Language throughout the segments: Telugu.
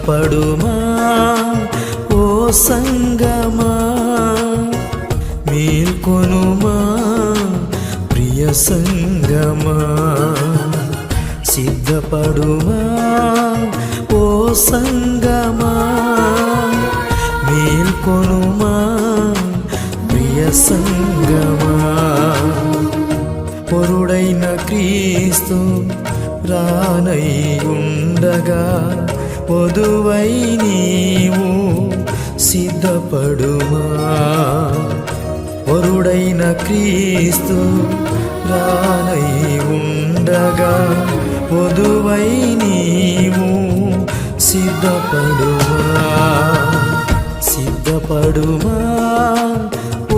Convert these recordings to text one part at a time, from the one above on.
సిద్ధపడుమా ఓ సంగమా, మేల్కొనుమా ప్రియ సంగమా. సిద్ధపడుమా ఓ సంగమా, మేల్కొనుమా ప్రియ సంగమా. పొరుడైన క్రీస్తు రానై ఉండగా పొదువై నీవు సిద్ధపడుమా. పొరుడైన క్రీస్తు రానై ఉండగా పొదువై నీవు సిద్ధపడుమా. సిద్ధపడుమా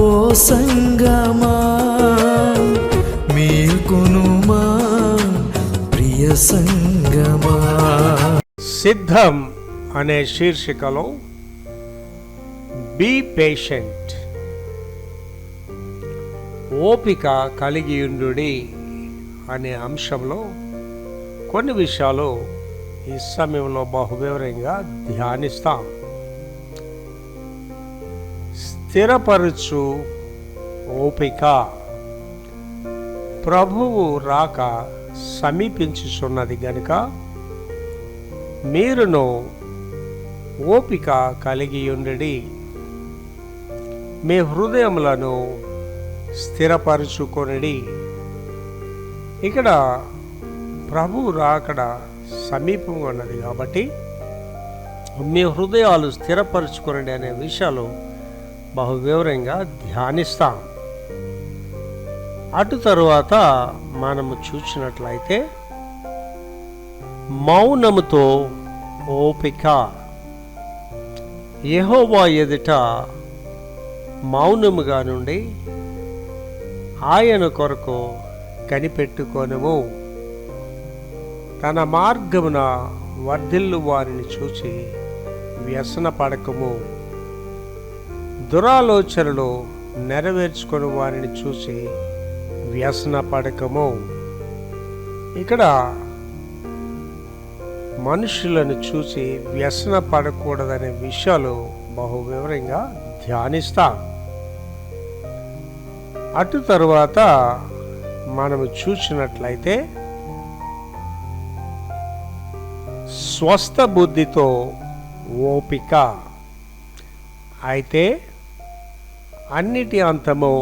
ఓ సంగమా, మేల్కొనుమా ప్రియ సంగమా. సిద్ధం అనే శీర్షికలో బీ పేషెంట్, ఓపిక కలిగి ఉండుడి అనే అంశంలో కొన్ని విషయాలు ఈ సమయంలో బహువివరంగా ధ్యానిస్తాం. స్థిరపరచు ఓపిక. ప్రభువు రాక సమీపించుచున్నది గనుక మీరును ఓపిక కలిగి ఉండుడి, మీ హృదయములను స్థిరపరచుకొనుడి. ఇక్కడ ప్రభువు రాకడ సమీపంగా ఉన్నది కాబట్టి మీ హృదయాలు స్థిరపరచుకొనుడి అనే విషయాలు బహువివరంగా ధ్యానిస్తాం. అటు తరువాత మనము చూసినట్లయితే మౌనముతో ఓపిక. యెహోవా ఎదుట మౌనముగా నుండి ఆయన కొరకు కనిపెట్టుకొనుము. తన మార్గమున వర్ధిల్లు వారిని చూచి వ్యసన పడకము. దురాలోచనలు నెరవేర్చుకొని వారిని చూసి వ్యసన పడకము. ఇక్కడ మనుషులను చూసి వ్యసన పడకూడదనే విషయాలు బహువివరంగా ధ్యానిస్తాం. అటు తరువాత మనము చూసినట్లయితే స్వస్థ బుద్ధితో ఓపిక. అయితే అన్నిటి అంతము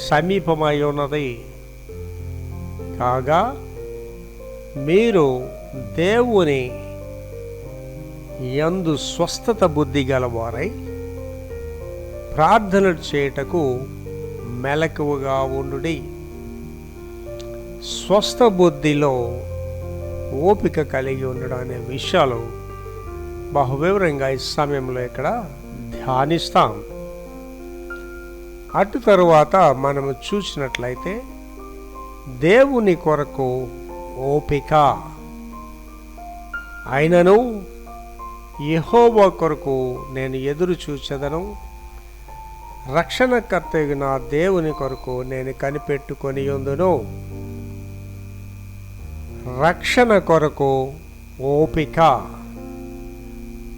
సమీపమై ఉన్నది కాగా మీరు దేవుని యందు స్వస్థత బుద్ధి గలవారై ప్రార్థనలు చేయుటకు మెలకువగా ఉండుడి. స్వస్థ బుద్ధిలో ఓపిక కలిగి ఉండడం అనే విషయాలు బహువివరంగా ఈ సమయంలో ఇక్కడ ధ్యానిస్తాం. అటు తరువాత మనము చూసినట్లయితే దేవుని కొరకు ఓపిక. అయినను యెహోవా కొరకు నేను ఎదురు చూచెదను, రక్షణకర్తయగు నా దేవుని కొరకు నేను కనిపెట్టుకొని ఉందును. రక్షణ కొరకు ఓపిక.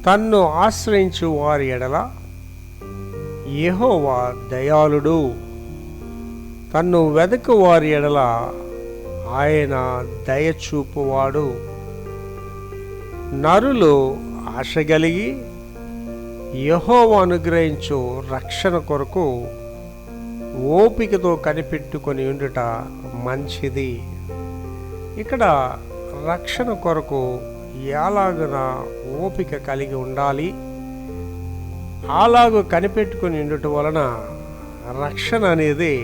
తన్ను ఆశ్రయించు వారి ఎడల యెహోవా దయాళుడు, తన్ను వెదకు వారి ఎడల ఆయన దయచూపువాడు. నరులు ఆశగలిగి యెహోవా అనుగ్రహించు రక్షణ కొరకు ఓపికతో కనిపెట్టుకొని ఉండుట మంచిది. ఇక్కడ రక్షణ కొరకు ఎలాగున ఓపిక కలిగి ఉండాలి, అలాగూ కనిపెట్టుకుని ఉండటం వలన రక్షణ అనేది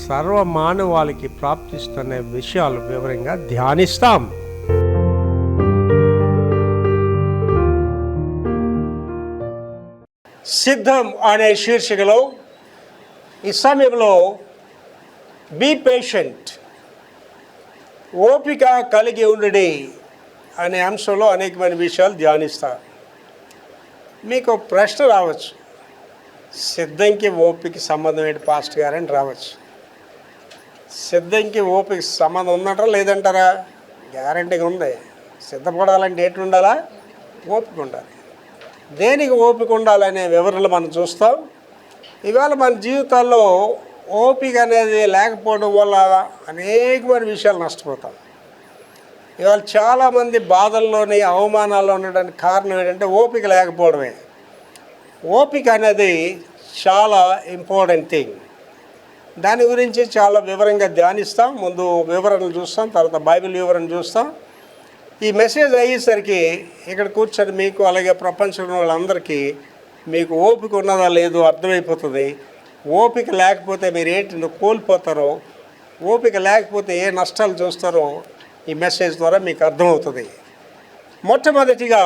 సర్వమానవాళికి ప్రాప్తిస్తున్న విషయాలు వివరంగా ధ్యానిస్తాం. సిద్ధం అనే శీర్షికలో ఈ సమయంలో బీ పేషెంట్, ఓపిక కలిగి ఉండుడి అనే అంశంలో అనేకమైన విషయాలు ధ్యానిస్తారు. మీకు ప్రశ్న రావచ్చు, సిద్ధంకి ఓపిక సంబంధం ఏంటి పాస్టర్ గారు అని రావచ్చు. సిద్ధంకి ఓపిక సంబంధం ఉందంటారా లేదంటారా? గ్యారంటీగా ఉంది. సిద్ధపడాలంటే ఏంటి ఉండాలా? ఓపిక ఉండాలి. దేనికి ఓపిక ఉండాలనే వివరణలు మనం చూస్తాం. ఇవాళ మన జీవితాల్లో ఓపిక అనేది లేకపోవడం వల్ల అనేకమైన విషయాలు నష్టపోతాం. ఇవాళ చాలామంది బాధల్లోని అవమానాల్లో ఉండడానికి కారణం ఏంటంటే ఓపిక లేకపోవడమే. ఓపిక అనేది చాలా ఇంపార్టెంట్ థింగ్. దాని గురించి చాలా వివరంగా ధ్యానిస్తాం. ముందు వివరణలు చూస్తాం, తర్వాత బైబిల్ వివరణ చూస్తాం. ఈ మెసేజ్ అయ్యేసరికి ఇక్కడ కూర్చొని మీకు అలాగే ప్రపంచంలో వాళ్ళందరికీ మీకు ఓపిక ఉన్నదా లేదో అర్థమైపోతుంది. ఓపిక లేకపోతే మీరు ఏంటి కోల్పోతారో, ఓపిక లేకపోతే ఏ నష్టాలు చూస్తారో ఈ మెసేజ్ ద్వారా మీకు అర్థమవుతుంది. మొట్టమొదటిగా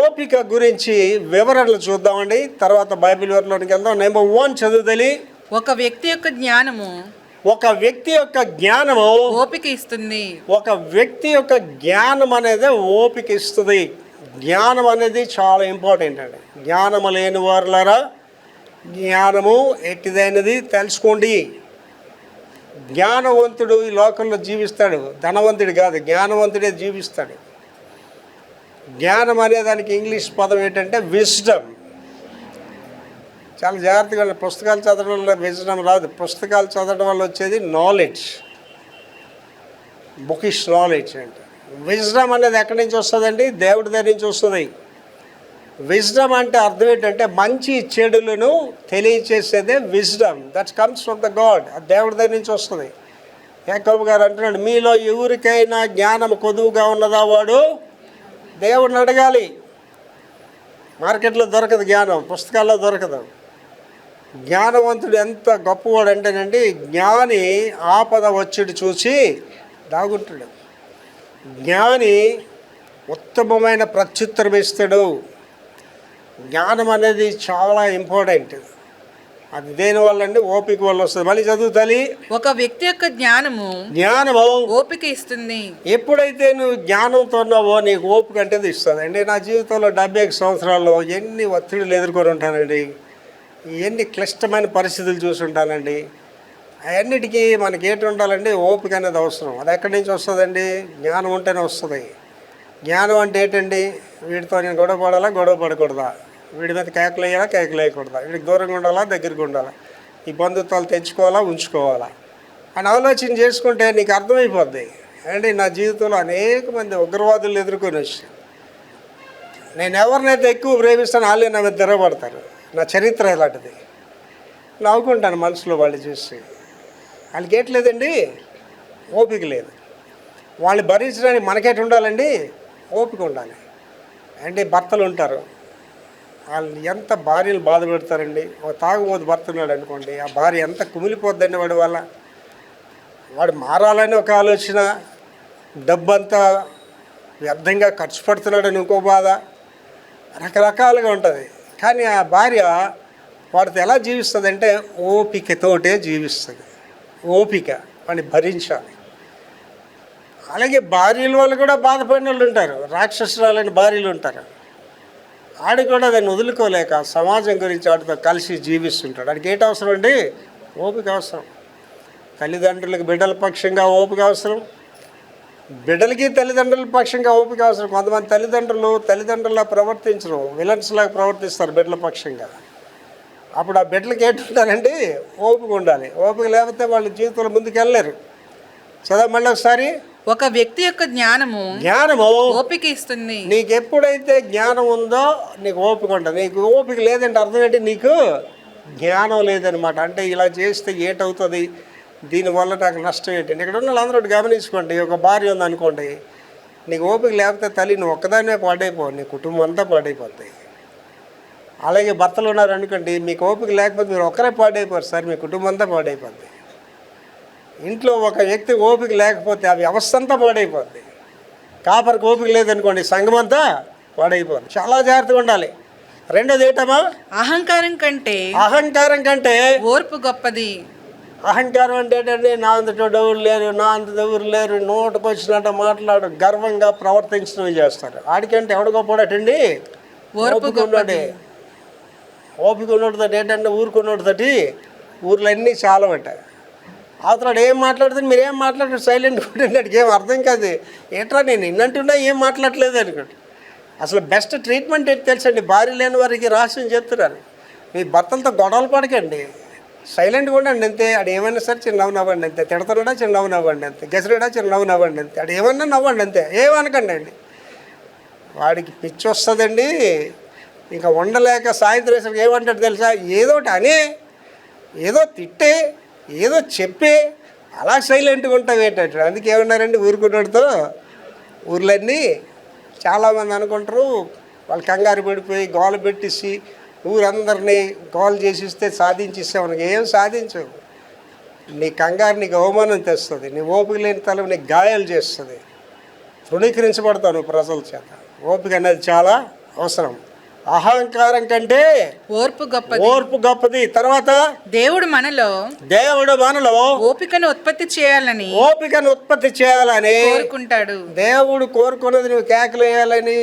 ఓపిక గురించి వివరణలు చూద్దామండి. తర్వాత బైబిల్ వివరణలోకి వెళ్దాం. నెంబర్ 1 చదువుతలి. ఒక వ్యక్తి యొక్క జ్ఞానము ఓపిక ఇస్తుంది. ఒక వ్యక్తి యొక్క జ్ఞానం అనేది ఓపిక ఇస్తుంది. జ్ఞానం అనేది చాలా ఇంపార్టెంట్ అండి. జ్ఞానము లేని వారులారా జ్ఞానము ఎట్టిదైనది తెలుసుకోండి. జ్ఞానవంతుడు ఈ లోకంలో జీవిస్తాడు, ధనవంతుడు కాదు, జ్ఞానవంతుడే జీవిస్తాడు. జ్ఞానం అనే దానికి ఇంగ్లీష్ పదం ఏంటంటే విజ్డమ్. చాలా జాగ్రత్తగా పుస్తకాలు చదవడం వల్ల విజ్డమ్ రాదు. పుస్తకాలు చదవడం వల్ల వచ్చేది నాలెడ్జ్, బుకిష్ నాలెడ్జ్ అంటే. విజ్డమ్ అనేది ఎక్కడి నుంచి వస్తుందండి? దేవుడి దగ్గర నుంచి వస్తుంది. విజ్డమ్ అంటే అర్థం ఏంటంటే మంచి చెడులను తెలియచేసేదే wisdom. That comes from the god. అది దేవుడి దగ్గర నుంచి వస్తుంది. యాకోబు గారు అంటున్నాడు, మీలో ఎవరికైనా జ్ఞానం కొదువుగా ఉన్నదా వాడు దేవుడిని అడగాలి. మార్కెట్లో దొరకదు జ్ఞానం, పుస్తకాల్లో దొరకదు. జ్ఞానవంతుడు ఎంత గొప్పవాడు అంటేనండి, జ్ఞాని ఆపద వచ్చుడు చూసి దాగుంటాడు. జ్ఞాని ఉత్తమమైన ప్రత్యుత్తరం ఇస్తాడు. జ్ఞానం అనేది చాలా ఇంపార్టెంట్. అది దేనివల్ల అండి? ఓపిక వల్ల వస్తుంది. మళ్ళీ చదువుతాలి. ఒక వ్యక్తి యొక్క జ్ఞానము ఓపిక ఇస్తుంది. ఎప్పుడైతే నువ్వు జ్ఞానంతో ఉన్నావో నీకు ఓపిక అంటే ఇస్తుంది అండి. నా జీవితంలో 75 సంవత్సరాల్లో ఎన్ని ఒత్తిడులు ఎదుర్కొని ఉంటానండి, ఎన్ని క్లిష్టమైన పరిస్థితులు చూసి ఉంటానండి. అవన్నిటికీ మనకి ఏంటి ఉండాలండి? ఓపిక అనేది అవసరం. అది ఎక్కడి నుంచి వస్తుందండి? జ్ఞానం ఉంటేనే వస్తుంది. జ్ఞానం అంటే ఏంటండి? వీడితో నేను గొడవ పడాలా, గొడవ పడకూడదా, వీడి మీద కేకలు వేయాలా, కేకలు వేయకూడదా, వీడికి దూరంగా ఉండాలా, దగ్గరికి ఉండాలా, ఈ బంధుత్వాలు తెచ్చుకోవాలా, ఉంచుకోవాలా అని ఆలోచన చేసుకుంటే నీకు అర్థమైపోద్ది. అండి నా జీవితంలో అనేక మంది ఉగ్రవాదులు ఎదుర్కొని వచ్చాను. నేను ఎవరినైతే ఎక్కువ ప్రేమిస్తానో వాళ్ళే నా మీద తిరగబడతారు. నా చరిత్ర ఇలాంటిది. నవ్వుకుంటాను మనసులో వాళ్ళు చూసి. వాళ్ళకి ఏట్లేదండి? ఓపిక లేదు. వాళ్ళు భరించడానికి మనకేటి ఉండాలండి? ఓపిక ఉండాలి. అంటే భర్తలు ఉంటారు, వాళ్ళు ఎంత భార్యలు బాధ పెడతారండి. ఒక తాగుబోతు భర్త ఉన్నాడు అనుకోండి, ఆ భార్య ఎంత కుమిలిపోద్దండి వాడి వల్ల. వాడు మారాలని ఒక ఆలోచన, డబ్బంతా వ్యర్థంగా ఖర్చు పెడుతున్నాడని ఇంకో బాధ, రకరకాలుగా ఉంటుంది. కానీ ఆ భార్య వాడితో ఎలా జీవిస్తుంది అంటే ఓపికతోటే జీవిస్తుంది. ఓపిక వాడిని భరించాలి. అలాగే భార్యల వాళ్ళు కూడా బాధపడిన వాళ్ళు ఉంటారు, రాక్షసురాలని భార్యలు ఉంటారు. ఆడు కూడా దాన్ని వదులుకోలేక సమాజం గురించి వాటితో కలిసి జీవిస్తుంటాడు. వాడికి ఏంటి అవసరం అండి? ఓపిక అవసరం. తల్లిదండ్రులకు బిడ్డల పక్షంగా ఓపిక అవసరం, బిడ్డలకి తల్లిదండ్రుల పక్షంగా ఓపిక అవసరం. కొంతమంది తల్లిదండ్రులా ప్రవర్తించరు, విలన్స్లాగా ప్రవర్తిస్తారు బిడ్డల పక్షంగా. అప్పుడు ఆ బిడ్డలకి ఏంటుంటారండి? ఓపిక ఉండాలి. ఓపిక లేకపోతే వాళ్ళ జీవితంలో ముందుకు వెళ్ళలేరు. చదవ మళ్ళీ ఒకసారి. ఒక వ్యక్తి యొక్క జ్ఞానము ఓపిక ఇస్తుంది. నీకు ఎప్పుడైతే జ్ఞానం ఉందో నీకు ఓపిక ఉంటుంది. నీకు ఓపిక లేదంటే అర్థం ఏంటి? నీకు జ్ఞానం లేదనమాట. అంటే ఇలా చేస్తే ఏటవుతుంది, దీనివల్ల నాకు నష్టం ఏంటంటే, ఇక్కడ ఉన్న వాళ్ళందరూ గమనించుకోండి. ఒక భార్య ఉందనుకోండి, నీకు ఓపిక లేకపోతే తల్లి నువ్వు ఒక్కదాన్నే పాడైపోవు, నీ కుటుంబం అంతా పాడైపోతాయి. అలాగే భర్తలు ఉన్నారు అనుకోండి, మీకు ఓపిక లేకపోతే మీరు ఒక్కరే పాడైపోరు సార్, మీ కుటుంబం అంతా పాడైపోద్ది. ఇంట్లో ఒక వ్యక్తి ఓపిక లేకపోతే ఆ వ్యవస్థ అంతా పాడైపోద్ది. కాపరికి ఓపిక లేదనుకోండి, సంఘం అంతా పాడైపోద్ది. చాలా జాగ్రత్తగా ఉండాలి. రెండోది ఏంటమ్మా? అహంకారం కంటే ఓర్పు గొప్పది. అహంకారం అంటే ఏంటంటే నా అంతటోడు ఎవరు లేరు, నా అంత ఎవరు లేరు, నోటుకు వచ్చినట్టు మాట్లాడు, గర్వంగా ప్రవర్తించడం చేస్తారు. ఆడికంటే ఎవడు గొప్పడటండి? ఓపిక ఉన్నాడు. ఓపిక ఉన్నోడితో ఏంటంటే ఊరుకున్నోడితోటి ఊర్లో అన్నీ చాలా ఉంటాయి. అవతలాడు ఏం మాట్లాడుతుంది, మీరు ఏం మాట్లాడారు, సైలెంట్ కూడా ఏం అర్థం కాదు. ఏంట్రా నేను ఇన్నంటున్నా ఏం మాట్లాడలేదు అనుకోండి. అసలు బెస్ట్ ట్రీట్మెంట్ ఏంటి తెలుసండి? భార్య లేని వారికి రహస్యం చెప్తున్నాను. మీ భర్తలతో గొడవలు పడకండి, సైలెంట్గా ఉండండి అంతే. ఆడు ఏమైనా సరే చిరునవ్వు నవ్వండి అంతే. తిడతాడా చిరునవ్వు నవ్వండి అంతే. గెసరాడా చిరునవ్వు నవ్వండి అంతే. ఆడు ఏమన్నా నవ్వండి అంతే, ఏమనకండి అండి. వాడికి పిచ్చి వస్తుందండి, ఇంకా ఉండలేక సాయంత్రం వేసరికి ఏమంటాడు తెలుసా? ఏదోటి అనే, ఏదో తిట్టే, ఏదో చెప్పే అలా సైలెంట్గా ఉంటాం ఏంటంటే. అందుకే ఏమన్నారండి, ఊరుకున్నోడితో ఊర్లన్నీ చాలామంది అనుకుంటారు వాళ్ళు కంగారు పడిపోయి గోల పెట్టేసి ఊరందరినీ గోల్ చేసిస్తే సాధించిస్తావు. ఏం సాధించవు. నీ కంగారు నీకు అవమానం తెస్తుంది, నీ ఓపిక లేని తల నీకు గాయాలు చేస్తుంది, తృణీకరించబడతావు నువ్వు ప్రజల చేత. ఓపిక అనేది చాలా అవసరం. అహంకారం కంటే ఓర్పు గొప్పది. తర్వాత దేవుడు మనలో ఓపికను ఉత్పత్తి చేయాలని కోరుకుంటాడు. దేవుడు కోరుకున్నది నువ్వు కేకలు వేయాలని,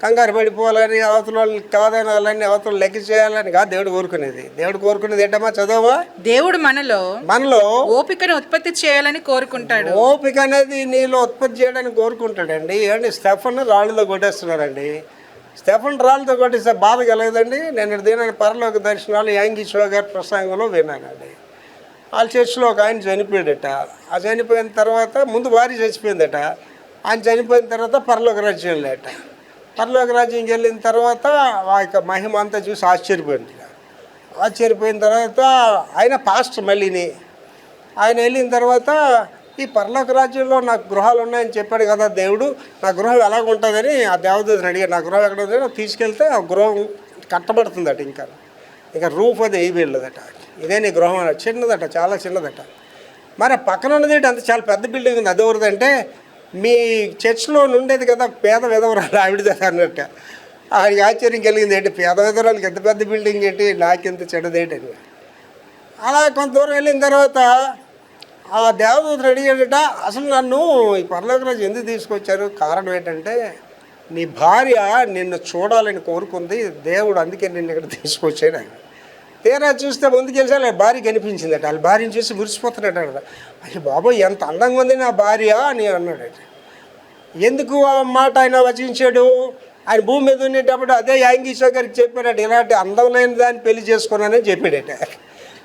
కంగారు పడిపోవాలని, అవతల కాదనాలని, అవతల లెక్క చేయాలని కాదు దేవుడు కోరుకునేది. దేవుడు కోరుకునేది ఏంటమ్మా? చదవమా. దేవుడు మనలో ఓపికను ఉత్పత్తి చేయాలని కోరుకుంటాడు. ఓపిక అనేది నీలో ఉత్పత్తి చేయడానికి కోరుకుంటాడండి. ఏమండి, స్టెఫన్ రాళ్ళతో కొట్టేస్తున్నారండి. స్టెఫన్ రాళ్ళతో కొట్టేస్తే బాధ కలగదండి. నేను దీని పరలోక దర్శనాలు యాంగిషో గారి ప్రసంగంలో విన్నానండి. వాళ్ళ చర్చిలో ఒక ఆయన చనిపోయాడట. ఆ చనిపోయిన తర్వాత ముందు భార్య చచ్చిపోయిందట. ఆయన చనిపోయిన తర్వాత పరలోక రాజ్యం లేట. పరలోక రాజ్యంకి వెళ్ళిన తర్వాత ఆ యొక్క మహిమ అంతా చూసి ఆశ్చర్యపోయింది. ఆశ్చర్యపోయిన తర్వాత ఆయన పాస్టర్ మళ్ళీని ఆయన వెళ్ళిన తర్వాత ఈ పరలోక రాజ్యంలో నాకు గృహాలు ఉన్నాయని చెప్పాడు కదా దేవుడు, నా గృహం ఎలాగ ఉంటుందని ఆ దేవదూతని అడిగాడు. నా గృహం ఎక్కడ ఉంది? తీసుకెళ్తే ఆ గృహం కట్టబడుతుందట. ఇంకా రూఫ్ అది వేయబడలేదట. ఇదే నీ గృహం అన్న. చిన్నదట, చాలా చిన్నదట. మరి పక్కన ఉన్నది అంత చాలా పెద్ద బిల్డింగ్ ఉంది. అది ఎవరిదంటే మీ చర్చ్లో ఉండేది కదా పేద విధవరాలు ఆవిడది అన్నట్టు. ఆవిడకి ఆశ్చర్యం కలిగింది. ఏంటి పేద విధవరాలకి ఎంత పెద్ద బిల్డింగ్ ఏంటి, నాకెంత చెడ్డదేంటని. అలా కొంత దూరం వెళ్ళిన తర్వాత ఆ దేవదూతను అడిగాడట, అసలు నన్ను ఈ పరలోక రాజ్యం ఎందుకు తీసుకొచ్చారు? కారణం ఏంటంటే నీ భార్య నిన్ను చూడాలని కోరుకుంది దేవుడు, అందుకే నిన్ను ఇక్కడ తీసుకొచ్చాడు. తీరా చూస్తే ముందుకెళ్ళి వాళ్ళ భార్య కనిపించిందట. వాళ్ళ భార్యను చూసి మురిసిపోతున్నాడట. అయ్యో బాబోయ్, ఎంత అందంగా ఉంది నా భార్య అని అన్నాడట. ఎందుకు ఆ మాట ఆయన వచించాడు? ఆయన భూమి మీద ఉండేటప్పుడు అదే యాంగీషో గారికి చెప్పాడట, ఇలాంటి అందం లేని దాన్ని పెళ్లి చేసుకున్నానని చెప్పాడట.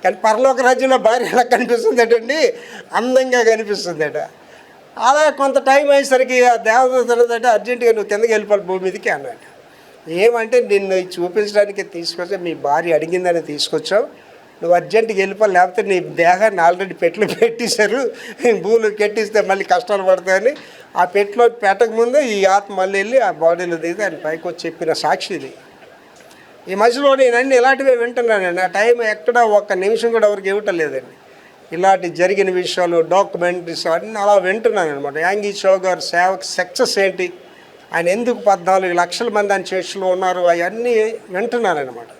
కానీ పరలోక రాజ్యంలో భార్య ఎలా కనిపిస్తుందటండి? అందంగా కనిపిస్తుందట. అలా కొంత టైం అయ్యేసరికి ఆ దేవదూత అర్జెంటుగా నువ్వు కిందకి వెళ్ళిపోవాలి భూమి మీదకి అన్నాడు. ఏమంటే నిన్ను చూపించడానికి తీసుకొచ్చా, మీ భార్య అడిగిందని తీసుకొచ్చావు, నువ్వు అర్జెంటుగా వెళ్ళిపోవాలి, లేకపోతే నీ దేహాన్ని ఆల్రెడీ పెట్లు పెట్టేశారు, భూమిలో కెట్టిస్తే మళ్ళీ కష్టాలు పడతాయని ఆ పెట్లో పెట్టకముందే ఈ ఆత్మ మళ్ళీ వెళ్ళి ఆ బాడీలో దిగి ఆయన పైకి వచ్చి చెప్పిన సాక్షి ఇది. ఈ మధ్యలో నేను అన్నీ ఇలాంటివే వింటున్నానండి. ఆ టైం ఎక్కడ ఒక్క నిమిషం కూడా ఎవరికి ఇవ్వటం లేదండి. ఇలాంటి జరిగిన విషయాలు, డాక్యుమెంటరీస్ అన్నీ అలా వింటున్నాను అనమాట. యాంగీషో గారు సేవకు సక్సెస్ ఏంటి, ఆయన ఎందుకు 14 లక్షల మంది ఆయన చర్చిలో ఉన్నారు, అవన్నీ వింటున్నానమాట.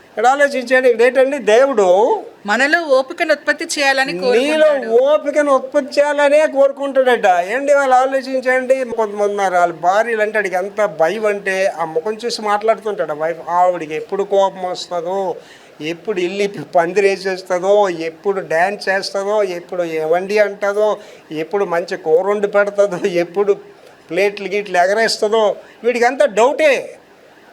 ఇక్కడ ఆలోచించండి, ఇక్కడ ఏంటండి, దేవుడు మనలో ఓపికను ఉత్పత్తి చేయాలని, నీలో ఓపికను ఉత్పత్తి చేయాలనే కోరుకుంటాడట. ఏంటి వాళ్ళు ఆలోచించండి. కొంతమంది ఉన్నారు వాళ్ళ భార్యలు అంటే అడిగి ఎంత భయం అంటే ఆ ముఖం చూసి మాట్లాడుతుంటాడు వైఫ్. ఆవిడికి ఎప్పుడు కోపం వస్తుందో, ఎప్పుడు ఇల్లు పందిరేసేస్తుందో, ఎప్పుడు డ్యాన్స్ చేస్తుందో, ఎప్పుడు వండి అంటుందో, ఎప్పుడు మంచి కూర వండి పెడుతుందో, ఎప్పుడు ప్లేట్లు గీట్లు ఎగరేస్తుందో, వీడికి అంతా డౌటే.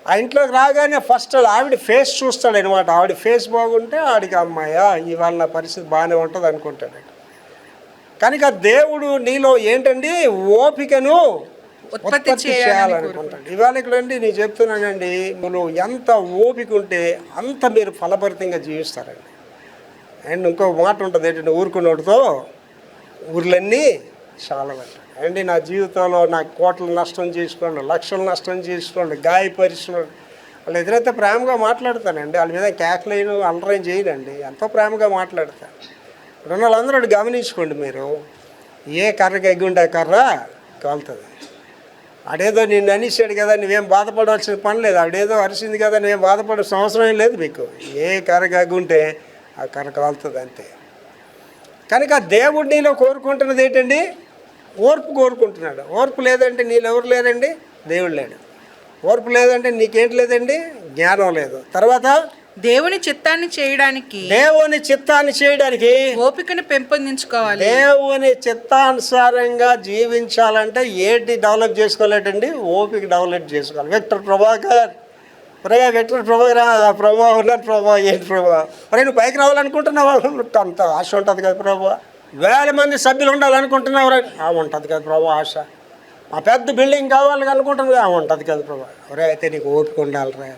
ఆ ఇంట్లోకి రాగానే ఫస్ట్ ఆవిడ ఫేస్ చూస్తాడు అనమాట. ఆవిడ ఫేస్ బాగుంటే ఆవిడికి అమ్మాయ ఇవాళ నా పరిస్థితి బాగానే ఉంటుంది అనుకుంటాడు. కనుక దేవుడు నీలో ఏంటండి, ఓపికను ఉత్పత్తి చేయాలనుకుంటాడు. ఇవాళ ఇక్కడండి నేను చెప్తున్నానండి, నువ్వు ఎంత ఓపిక ఉంటే అంత మీరు ఫలభరితంగా జీవిస్తారండి. అండ్ ఇంకో మాట ఉంటుంది ఏంటంటే, ఊరుకున్నోడితో ఊర్లన్నీ చాలా అంటారు. అండి నా జీవితంలో నాకు కోట్ల నష్టం చేసుకోండి, లక్షలు నష్టం చేసుకోండి, గాయపరిచినోడు వాళ్ళు ఎదురైతే ప్రేమగా మాట్లాడతానండి. వాళ్ళ మీద కేకలేను అల్లరేం చేయనండి, ఎంతో ప్రేమగా మాట్లాడతాను. ఇప్పుడు వాళ్ళందరూ గమనించుకోండి మీరు, ఏ కర్రకి ఎగ్గుండే కర్ర కాలుతుంది. ఆడేదో నిన్ను అనిసాడు కదా నువ్వేం బాధపడవలసిన పని లేదు, ఆవిడేదో అరిసింది కదా నువ్వేం బాధపడాల్సిన అవసరం ఏం లేదు మీకు. ఏ కర్రకి ఎగ్గుంటే ఆ కర్ర కాలుతుంది అంతే. కనుక దేవుడు నీలో కోరుకుంటున్నది ఏంటండి, ఓర్పు కోరుకుంటున్నాడు. ఓర్పు లేదంటే నీళ్ళు ఎవరు లేరండి, దేవుడు లేడు. ఓర్పు లేదంటే నీకేంటి లేదండి, జ్ఞానం లేదు. తర్వాత దేవుని చిత్తాన్ని చేయడానికి దేవుని చిత్తాన్ని చేయడానికి ఓపికను పెంపొందించుకోవాలి. దేవుని చిత్తానుసారంగా జీవించాలంటే ఏంటి డెవలప్ చేసుకోవాలంటండి? ఓపిక డెవలప్ చేసుకోవాలి. విక్టర్ ప్రభాకర్ విక్టర్ ప్రభా ఉన్నాను ప్రభా, ఏంటి ప్రభా నువ్వు పైకి రావాలనుకుంటున్నావా? అంత ఆశ ఉంటుంది కదా ప్రభా. 1000 మంది సభ్యులు ఉండాలనుకుంటున్నావు ఉంటుంది కదా ప్రభా ఆశ. ఆ పెద్ద బిల్డింగ్ కావాలని అనుకుంటున్నావు ఉంటుంది కదా ప్రభా. అయితే నీకు ఓపిక ఉండాలిరా.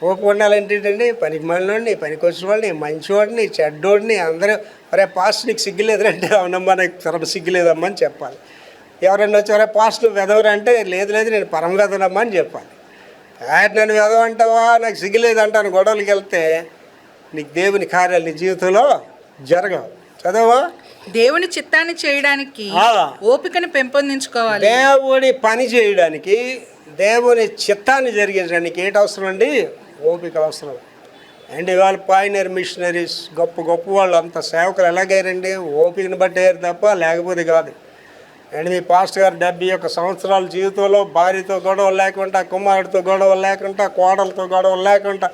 ఓపిక ఉండాలంటే ఏంటండి? పనికి మళ్ళీ పనికి వచ్చిన వాళ్ళని, మంచివాడిని, చెడ్డోడిని అందరూ పాస్ట్ నీకు సిగ్గులేదురంటే అవునమ్మా నాకు తరపు సిగ్గులేదమ్మా అని చెప్పాలి. ఎవరైనా వచ్చి పాస్ట్ నువ్వు వెదవరంటే లేదు నేను పరమ వెదవనమ్మా అని చెప్పాలి. నన్ను వెదవ అంటావా, నాకు సిగ్గులేదు అంటాను గొడవలకి వెళ్తే నీకు దేవుని కార్యాలు నీ జీవితంలో జరగవు. చదవా? దేవుని చిత్తాన్ని చేయడానికి ఓపికను పెంపొందించుకోవాలి. దేవుని పని చేయడానికి, దేవుని చిత్తాన్ని జరిగించడానికి ఏంటి అవసరం అండి? ఓపిక అవసరం. అండ్ ఇవాళ పాయనర్ మిషనరీస్ గొప్ప వాళ్ళు అంత సేవకులు ఎలాగైరండి? ఓపికను బట్టి అయ్యారు తప్ప లేకపోతే కాదు. అండ్ మీ పాస్టర్ గారు 71 సంవత్సరాల జీవితంలో భార్యతో గొడవలు లేకుండా, కుమారుడితో గొడవలు లేకుండా, కోడలతో గొడవలు లేకుండా,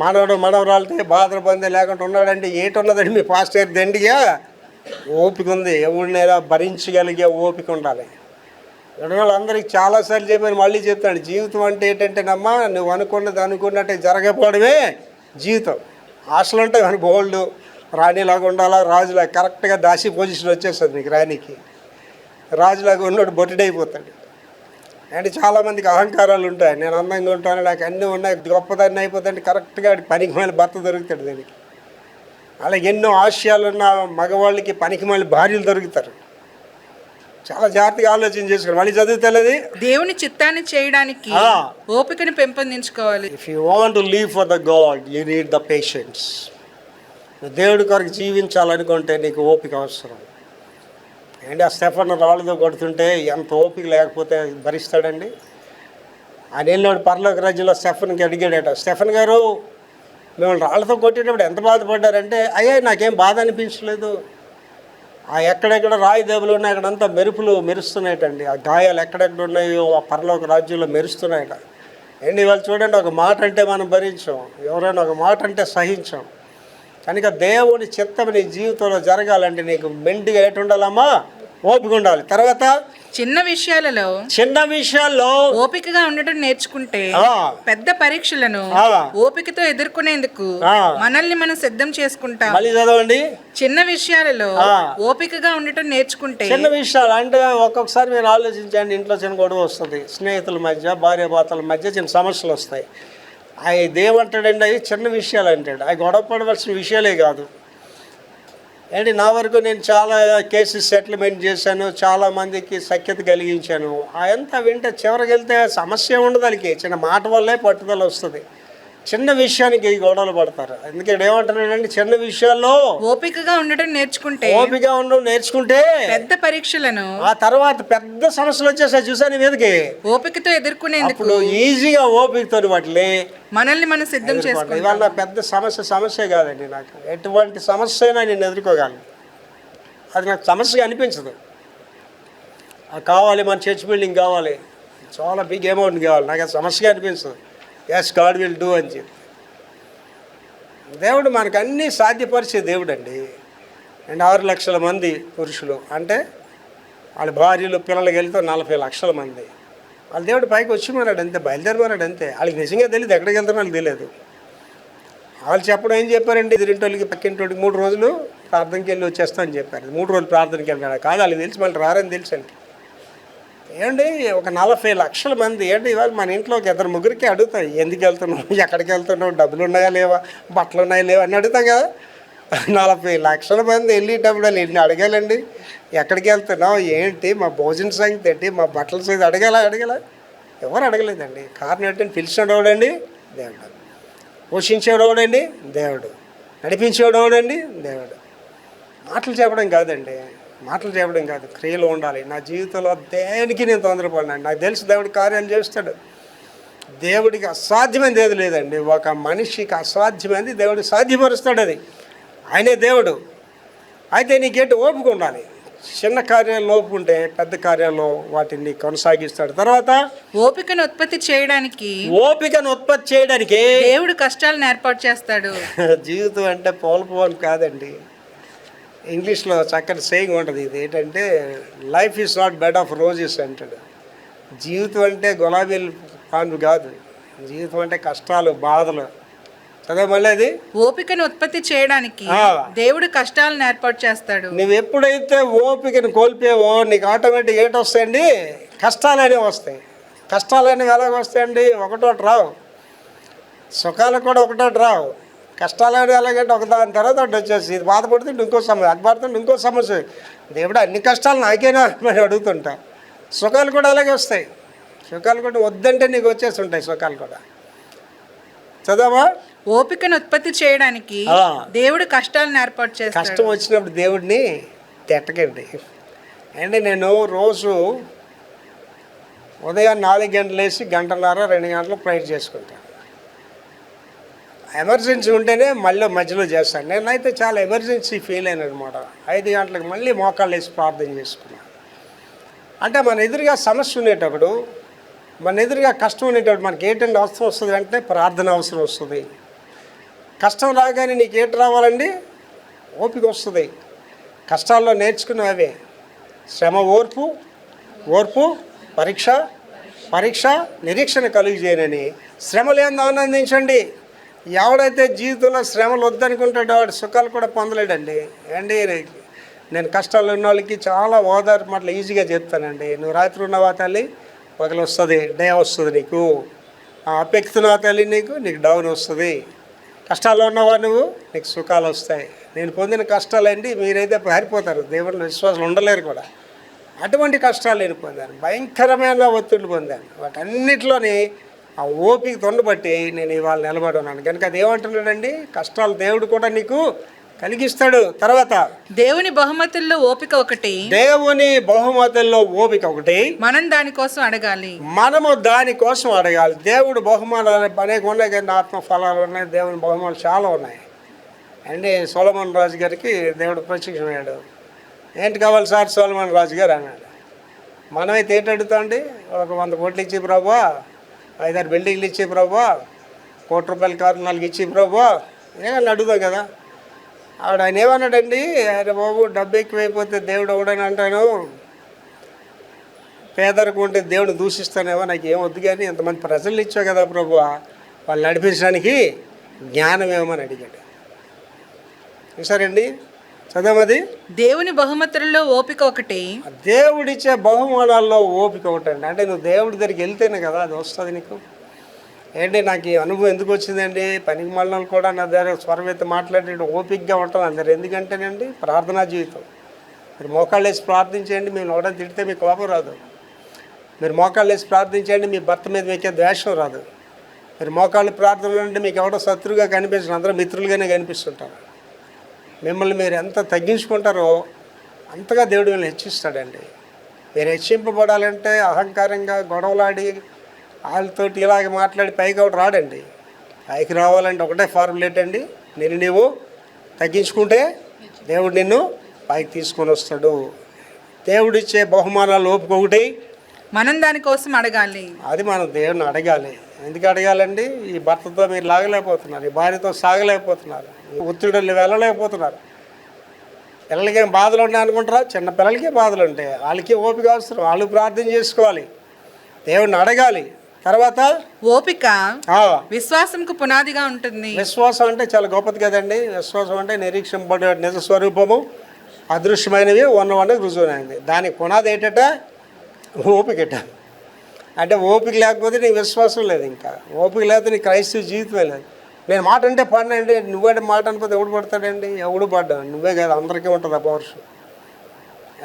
మనవరాలతో బాధపందే లేకుండా ఉన్నాడంటే ఏటున్నదండి మీ పాస్టర్ గారి దండిగా? ఓపిక ఉంది. ఎవరినైనా భరించగలిగే ఓపిక ఉండాలి. వాళ్ళందరికీ చాలాసార్లు చెప్పాను, మళ్ళీ చెప్తాను. జీవితం అంటే ఏంటంటేనమ్మా, నువ్వు అనుకున్నట్టే జరగకపోవడమే జీవితం. ఆశలు ఉంటాయి మన బోల్డ్ రాణిలాగా ఉండాలా, రాజులాగా కరెక్ట్గా దాసి పొజిషన్ వచ్చేస్తుంది నీకు. రాణికి రాజులాగా ఉన్నోడు బొట్టుడైపోతాడు. అంటే చాలామందికి అహంకారాలు ఉంటాయి. నేను అందంగా ఉంటాను, నాకు అన్నీ ఉన్నాయి, గొప్పదాన్ని అయిపోతాడు. కరెక్ట్గా పనికి మళ్ళీ భర్త దొరుకుతాడు దానికి. అలాగే ఎన్నో ఆశయాలున్న మగవాళ్ళకి పనికి మళ్ళీ భార్యలు దొరుకుతారు. చాలా జాగ్రత్తగా ఆలోచన చేసుకోవాలి. మళ్ళీ చదువుతలేదు. దేవుని చిత్తాన్ని చేయడానికి ఓపికను పెంపొందించుకోవాలి. If you want to live for the god you need the patience. దేవుడి కొరకు జీవించాలనుకుంటే నీకు ఓపిక అవసరం. అండ్ ఆ స్టెఫన్ రాళ్ళతో కొడుతుంటే ఎంత ఓపిక లేకపోతే భరిస్తాడండి? ఆయన వెళ్ళాడు పరలోక రాజ్యంలో. స్టెఫన్కి అడిగాడట, స్టెఫన్ గారు మేము రాళ్ళతో కొట్టేటప్పుడు ఎంత బాధపడ్డారంటే, అయ్యా నాకేం బాధ అనిపించలేదు. ఆ ఎక్కడెక్కడ రాయి దెబ్బలు ఉన్నాయి అక్కడంతా మెరుపులు మెరుస్తున్నాయటండి. ఆ గాయాలు ఎక్కడెక్కడ ఉన్నాయో ఆ పరలోక రాజ్యంలో మెరుస్తున్నాయట. అండ్ ఇవాళ చూడండి, ఒక మాట అంటే మనం భరించాం, ఎవరైనా ఒక మాట అంటే సహించాం. కనుక దేవుని చిత్తం నీ జీవితంలో జరగాలంటే నీకు మెండుగా ఎటు ఉండాలమ్మా? ఓపిక ఉండాలి. తర్వాత చిన్న విషయాల్లో ఓపికగా ఉండటం నేర్చుకుంటే పెద్ద పరీక్షలను ఓపికతో ఎదుర్కొనేందుకు మనల్ని మనం సిద్ధం చేసుకుంటాం. మళ్ళీ చదవండి. చిన్న విషయాలలో ఓపికగా ఉండటం నేర్చుకుంటే. చిన్న విషయాలు అంటే ఒక్కొక్కసారి మీరు ఆలోచించండి, ఇంట్లో చిన్న గొడవ వస్తుంది, స్నేహితుల మధ్య, భార్యాభర్తల మధ్య చిన్న సమస్యలు వస్తాయి. అవి దేవంటాడండి, అవి చిన్న విషయాలు అంటాడు. అవి గొడవ పడవలసిన విషయాలే కాదు. ఏంటి నా వరకు నేను చాలా కేసెస్ సెటిల్మెంట్ చేశాను, చాలామందికి సఖ్యత కలిగించాను. అదంతా వింటే చివరికి వెళ్తే సమస్య ఉండదు. వాళ్ళకి చిన్న మాట వల్లే పట్టుదల వస్తుంది. చిన్న విషయానికి గొడవలు పడతారు. అందుకే ఏమంటున్నాడండి, చిన్న విషయాల్లో ఓపికగా ఉండడం నేర్చుకుంటే పెద్ద పరీక్షలను, ఆ తర్వాత పెద్ద సమస్యలు వచ్చేసాయి చూసాను మీదకి, ఓపికతో ఎదుర్కొనేందుకు ఈజీగా ఓపికతో వాటిని మనల్ని మనం సిద్ధం చేసుకోవాలి. ఇవాళ పెద్ద సమస్య కాదండి. నాకు ఎటువంటి సమస్య అయినా నేను ఎదుర్కోగలను. అది నాకు సమస్యగా అనిపించదు. అది కావాలి, మన చర్చ్ బిల్డింగ్ కావాలి, చాలా బిగ్ అమౌంట్ కావాలి, నాకు అది సమస్యగా అనిపించదు. ఎస్ గాడ్ విల్ డూ అని చెప్పి దేవుడు మనకు అన్నీ సాధ్యపరిచే దేవుడు అండి. అండ్ 6 లక్షల మంది పురుషులు అంటే వాళ్ళ భార్యలు పిల్లలకి వెళ్తే 40 లక్షల మంది. వాళ్ళ దేవుడు పైకి వచ్చి మన్నాడు అంతే, బయలుదేరమన్నాడు అంతే. వాళ్ళకి నిజంగా తెలియదు ఎక్కడికి వెళ్తారో వాళ్ళకి తెలియదు. వాళ్ళు చెప్పడం ఏం చెప్పారండి, ఎదురింటోళ్ళకి పక్కింటోళ్ళకి 3 రోజులు ప్రార్థనకి వెళ్ళి వచ్చేస్తామని చెప్పారు. 3 రోజులు ప్రార్థనకి వెళ్ళాడు కాదు, వాళ్ళకి తెలిసి మళ్ళీ రారని తెలుసండి. ఏంటి ఒక 40 లక్షల మంది. ఏంటి ఇవాళ మన ఇంట్లో ఒక 2-3కి అడుగుతాం, ఎందుకు వెళ్తున్నావు, ఎక్కడికి వెళ్తున్నావు, డబ్బులు ఉన్నాయా లేవా, బట్టలు ఉన్నాయా లేవా అని అడుగుతాం కదా. 40 లక్షల మంది వెళ్ళేటప్పుడు వాళ్ళు ఎన్ని అడగాలండి, ఎక్కడికి వెళ్తున్నావు ఏంటి, మా భోజన సంగతి ఏంటి, మా బట్టల సంగతి అడగాల ఎవరు అడగలేదండి. కారణం ఏంటంటే పిలిచినాడు ఎవడండి? దేవుడు. పోషించేవాడు ఎవడండి? దేవుడు. నడిపించేవాడు ఎవడండి? దేవుడు. మాటలు చెప్పడం కాదు, క్రియలు ఉండాలి. నా జీవితంలో దేనికి నేను తొందరపడినాను. నాకు తెలుసు దేవుడి కార్యాలు చేస్తాడు. దేవుడికి అసాధ్యమైనది ఏది లేదండి. ఒక మనిషికి అసాధ్యమైనది దేవుడు సాధ్యపరుస్తాడు. అది ఆయనే దేవుడు. అయితే నీకేంటి ఓపిక ఉండాలి. చిన్న కార్యాలు లోపు ఉంటే పెద్ద కార్యాల్లో వాటిని కొనసాగిస్తాడు. తర్వాత ఓపికను ఉత్పత్తి చేయడానికి ఓపికను ఉత్పత్తి చేయడానికి దేవుడు కష్టాలను ఏర్పాటు చేస్తాడు. జీవితం అంటే పోల్పోవాలి కాదండి. ఇంగ్లీష్లో చక్కటి సేయింగ్ ఉంటుంది, ఇది ఏంటంటే life is not bed of roses అంటాడు. జీవితం అంటే గులాబీలు పాన్పు కాదు, జీవితం అంటే కష్టాలు, బాధలు. చదవమళ్ళీ అది. ఓపికను ఉత్పత్తి చేయడానికి దేవుడు కష్టాలను ఏర్పాటు చేస్తాడు. నువ్వు ఎప్పుడైతే ఓపికను కోల్పోయావో నీకు ఆటోమేటిక్ ఏంటి వస్తాయండి, కష్టాలు అనేవి వస్తాయి. కష్టాలు అనేవి ఎలాగ వస్తాయండి, ఒకటోటి రావు. సుఖాలు కూడా ఒకటోటి రావు. కష్టాలు అనేవి ఎలాగంటే ఒకదాని తర్వాత ఒకటి వచ్చేసి ఇది బాధపడుతుంటే ఇంకో సమస్య, అది పడుతుంటే ఇంకో సమస్య. దేవుడు అన్ని కష్టాలు నాకేనా మరి అడుగుతుంటా. సుఖాలు కూడా అలాగే వస్తాయి. సుఖాలు కూడా వద్దంటే నీకు వచ్చేసి ఉంటాయి సుఖాలు కూడా. చదవా. ఓపికను ఉత్పత్తి చేయడానికి దేవుడు కష్టాలను ఏర్పాటు చేస్తాడు. కష్టం వచ్చినప్పుడు దేవుడిని తిట్టకండి. అంటే నేను రోజు ఉదయం 4 గంటలు లేచి 1:30-2 గంటలు ప్రేయర్ చేసుకుంటాను. ఎమర్జెన్సీ ఉంటేనే మళ్ళీ మధ్యలో చేస్తాను. నేనైతే చాలా ఎమర్జెన్సీ ఫీల్ అయినా అనమాట. 5 గంటలకు మళ్ళీ మోకాళ్ళు వేసి ప్రార్థన చేసుకున్నాను. అంటే మన ఎదురుగా సమస్య ఉండేటప్పుడు, మన ఎదురుగా కష్టం ఉండేటప్పుడు మనకి ఏంటంటే అవసరం వస్తుంది, అంటే ప్రార్థన అవసరం వస్తుంది. కష్టం రాగానే నీకు ఏంటి రావాలండి, ఓపిక వస్తుంది. కష్టాల్లో నేర్చుకున్నవే శ్రమ, ఓర్పు, ఓర్పు, పరీక్ష, పరీక్ష నిరీక్షణ కలుగజేయనని. శ్రమలు ఏందో ఆనందించండి. ఎవడైతే జీవితంలో శ్రమలు వద్దనుకుంటాడో వాడు సుఖాలు కూడా పొందలేడండి. అండి నేను కష్టాలు ఉన్న వాళ్ళకి చాలా ఓదార్పు మాటలు ఈజీగా చెప్తానండి. నువ్వు రాత్రి ఉన్నవా తల్లి, పగలు వస్తుంది, డే వస్తుంది. నీకు అపెక్తున్నావా తల్లి, నీకు డౌన్ వస్తుంది. కష్టాల్లో ఉన్నవా నువ్వు, నీకు సుఖాలు వస్తాయి. నేను పొందిన కష్టాలండి మీరైతే పారిపోతారు, దేవుని విశ్వాసం ఉండలేరు కూడా. అటువంటి కష్టాలు నేను పొందాను, భయంకరమైన ఒత్తిళ్ళు పొందాను. వాటన్నిటిలోని ఆ ఓపిక తొండబట్టి నేను ఇవాళ నిలబడి ఉన్నాను. కనుక అది ఏమంటున్నాడండి, కష్టాలు దేవుడు కూడా నీకు కలిగిస్తాడు. తర్వాత దేవుని బహుమతుల్లో ఓపిక ఒకటి, దేవుని బహుమతుల్లో ఓపిక ఒకటి. మనం దానికోసం అడగాలి, మనము దానికోసం అడగాలి. దేవుడు బహుమానాలు అనేక ఉన్నాయి కానీ ఆత్మ ఫలాలు ఉన్నాయి, దేవుని బహుమానాలు చాలా ఉన్నాయి. అండి సొలొమోన్ రాజు గారికి దేవుడు ప్రత్యక్షమయ్యాడు. ఏంటి కావాలి సార్ సొలొమోన్ రాజు గారు అన్నాడు. మనమైతే ఏంటి అడుగుతామండి, ఒక 100 కోట్లు ఇచ్చి ప్రభువా, 5-6 బిల్డింగ్లు ఇచ్చి ప్రభువా, ₹1,00,00,000 కారు 4 ఇచ్చి ప్రభువా, ఏమన్నా అడుగుతాం కదా. ఆయన ఏమన్నాడండి, అరే బాబు డబ్బు ఎక్కువైపోతే దేవుడు ఎవడని అంటాను, పేదరికం ఉంటే దేవుడు దూషిస్తానేమో, నాకు ఏమొద్దు కానీ ఎంతమంది ప్రజలు ఇచ్చావు కదా ప్రభు, వాళ్ళు నడిపించడానికి జ్ఞానం ఏమని అడిగాడు. చూసారండి, చదవది. దేవుని బహుమతుల్లో ఓపిక ఒకటి, దేవుడిచ్చే బహుమానాల్లో ఓపిక ఒకటి అండి. అంటే నువ్వు దేవుడి దగ్గరికి వెళ్తేనే కదా అది వస్తుంది నీకు. ఏంటి నాకు ఈ అనుభవం ఎందుకు వచ్చిందండి, పనికి మళ్ళీ కూడా నా దగ్గర స్వరవేత్త మాట్లాడే ఓపికగా ఉంటాను అందరు. ఎందుకంటేనండి ప్రార్థనా జీవితం. మీరు మోకాళ్ళు వేసి ప్రార్థించండి, మేము ఎవడో తిడితే మీకు కోపం రాదు. మీరు మోకాళ్ళు వేసి ప్రార్థించండి, మీ భర్త మీద మీకే ద్వేషం రాదు. మీరు మోకాళ్ళు ప్రార్థనలు అంటే మీకు ఎవడో శత్రువుగా కనిపించరు, అందరూ మిత్రులుగానే కనిపిస్తుంటారు. మిమ్మల్ని మీరు ఎంత తగ్గించుకుంటారో అంతగా దేవుడు మిమ్మల్ని హెచ్చిస్తాడండి. మీరు హెచ్చింపబడాలంటే అహంకారంగా గొడవలాడి వాళ్ళతోటి ఇలాగ మాట్లాడి పైకి ఒకటి రాడండి. పైకి రావాలంటే ఒకటే ఫార్ములేట్ అండి, నీవు తగ్గించుకుంటే దేవుడు నిన్ను పైకి తీసుకొని వస్తాడు. దేవుడిచ్చే బహుమానాలు ఓపిక ఒకటి, మనం దానికోసం అడగాలి. అది మనం దేవుడిని అడగాలి. ఎందుకు అడగాలండి, ఈ భర్తతో మీరు లాగలేకపోతున్నారు, ఈ భార్యతో సాగలేకపోతున్నారు, ఒత్తిడిని వెళ్ళలేకపోతున్నారు. పిల్లలకేం బాధలు ఉంటాయి అనుకుంటారా, చిన్న పిల్లలకే బాధలు ఉంటాయి, వాళ్ళకి ఓపిక అవసరం, వాళ్ళు ప్రార్థన చేసుకోవాలి, దేవుడిని అడగాలి. తర్వాత ఓపిక విశ్వాసంకు పునాదిగా ఉంటుంది. విశ్వాసం అంటే చాలా గొప్పది కదండి. విశ్వాసం అంటే నిరీక్షింపబడే నిజ స్వరూపము, అదృశ్యమైనవి ఉన్నవాడికి రుజువునైంది. దానికి పునాది ఏంటట, ఓపికట. అంటే ఓపిక లేకపోతే నీకు విశ్వాసం లేదు. ఇంకా ఓపిక లేకపోతే నీ క్రైస్తవ జీవితమే లేదు. నేను మాట అంటే పడినండి, నువ్వంటే మాట అనిపోతే ఎవడు పడతాడండి, ఎవడు పడ్డావు, నువ్వే కాదు అందరికీ ఉంటుంది ఆ పౌరుషం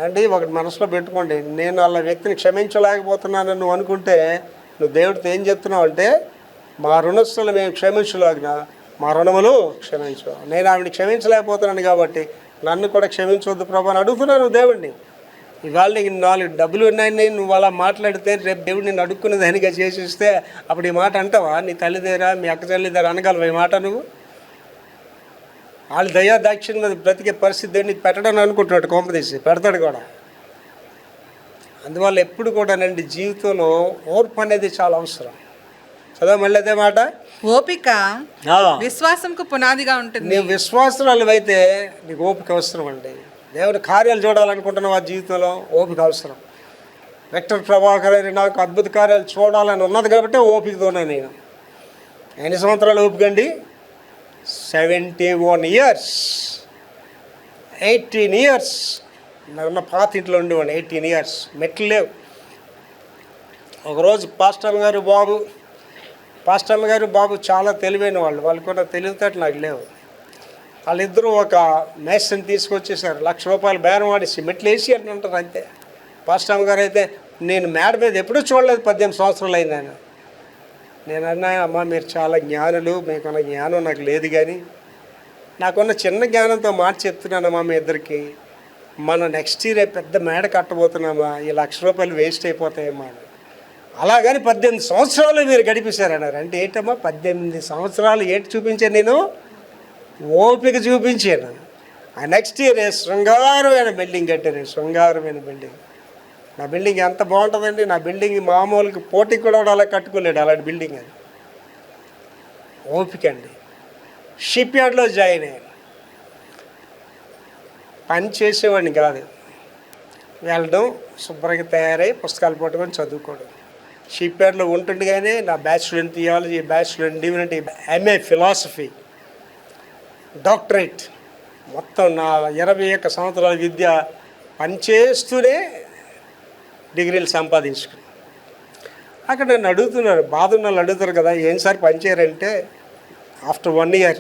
అండి. ఒకటి మనసులో పెట్టుకోండి, నేను వాళ్ళ వ్యక్తిని క్షమించలేకపోతున్నానని నువ్వు అనుకుంటే నువ్వు దేవుడితో ఏం చెప్తున్నావు అంటే, మా రుణస్తులు మేము క్షమించలేగిన మా రుణములు క్షమించు. నేను ఆవిడని క్షమించలేకపోతున్నాను కాబట్టి నన్ను కూడా క్షమించవద్దు ప్రభు అని అడుగుతున్నాను దేవుడిని. ఇవాళ నీకు 4 డబ్బులు ఉన్నాయని నువ్వు అలా మాట్లాడితే రేపు దేవుడు నేను అడుక్కునే దానిగా చేసిస్తే అప్పుడు ఈ మాట అంటావా, నీ తల్లి దగ్గర మీ అక్క తల్లి దగ్గర అనగలవా ఈ మాట నువ్వు? వాళ్ళు దయా దాక్షిణ్యం మీద బ్రతికే పరిస్థితి ఏంటి పెట్టడం అనుకుంటున్నాడు, కొంపదీసి పెడతాడు కూడా. అందువల్ల ఎప్పుడు కూడానండి జీవితంలో ఓర్పు అనేది చాలా అవసరం. చదవ మళ్ళీ అదే మాట, ఓపిక విశ్వాసంకు పునాదిగా ఉంటుంది. నీవు విశ్వాసరాలు అయితే నీకు ఓపిక అవసరం అండి. దేవుని కార్యాలు చూడాలనుకుంటున్నావు, ఆ జీవితంలో ఓపిక అవసరం. విక్టర్ ప్రభాకర్ అని నాకు అద్భుత కార్యాలు చూడాలని ఉన్నది కాబట్టి ఓపికతోనే నేను. ఎన్ని సంవత్సరాలు ఓపిక అండి? 71 years, 18 years. నా పాత ఇంట్లో ఉండేవాడిని 18 years. మెట్లు లేవు. ఒకరోజు పాస్టర్ గారు బాబు చాలా తెలివైన వాళ్ళు, వాళ్ళకున్న తెలివితేటలు నాకు లేవు. వాళ్ళిద్దరూ ఒక మేస్ట్ని తీసుకొచ్చేసారు, ₹1,00,000 బేరం వాడేసి మెట్లు వేసి అని అంటారు అంతే. పాస్టర్ గారు అయితే నేను మేడ మీద ఎప్పుడూ చూడలేదు, 18 సంవత్సరాలు అయింది ఆయన. నేను అన్నా, అమ్మ మీరు చాలా జ్ఞానులు, మీకున్న జ్ఞానం నాకు లేదు, కానీ నాకున్న చిన్న జ్ఞానంతో మాట చెప్తున్నానమ్మా మీ ఇద్దరికి, మనం నెక్స్ట్ ఇయర్ పెద్ద మేడ కట్టబోతున్నామా, ఈ ₹1,00,000 వేస్ట్ అయిపోతాయమ్మా అని. అలాగని 18 సంవత్సరాలు మీరు గడిపేశారన్నారు. అంటే ఏంటమ్మా 18 సంవత్సరాలు ఏంటి చూపించాను నేను? ఓపిక చూపించాను. ఆ నెక్స్ట్ ఇయర్ శృంగారమైన బిల్డింగ్ కట్టాను, శృంగారమైన బిల్డింగ్. నా బిల్డింగ్ ఎంత బాగుంటుందండి, నా బిల్డింగ్ మామూలుగా పోటీ కూడా అలా కట్టుకోలేడు, అలాంటి బిల్డింగ్ అది. ఓపిక అండి. షిప్ యార్డ్లో జాయిన్ అయ్యాను. పని చేసేవాడిని కాదు, వెళ్ళడం, శుభ్రంగా తయారై పుస్తకాలు పట్టుకొని చదువుకోవడం. షిప్ యార్డ్లో ఉంటుండగానే నా bachelor in theology, bachelor in divinity, MA philosophy, doctorate, మొత్తం నా 21 సంవత్సరాల విద్య పనిచేస్తూనే డిగ్రీలు సంపాదించుకుని. అక్కడ నన్ను అడుగుతున్నారు, బాధ ఉన్న వాళ్ళు అడుగుతారు కదా, ఏం సార్ పనిచేయరంటే, ఆఫ్టర్ 1 year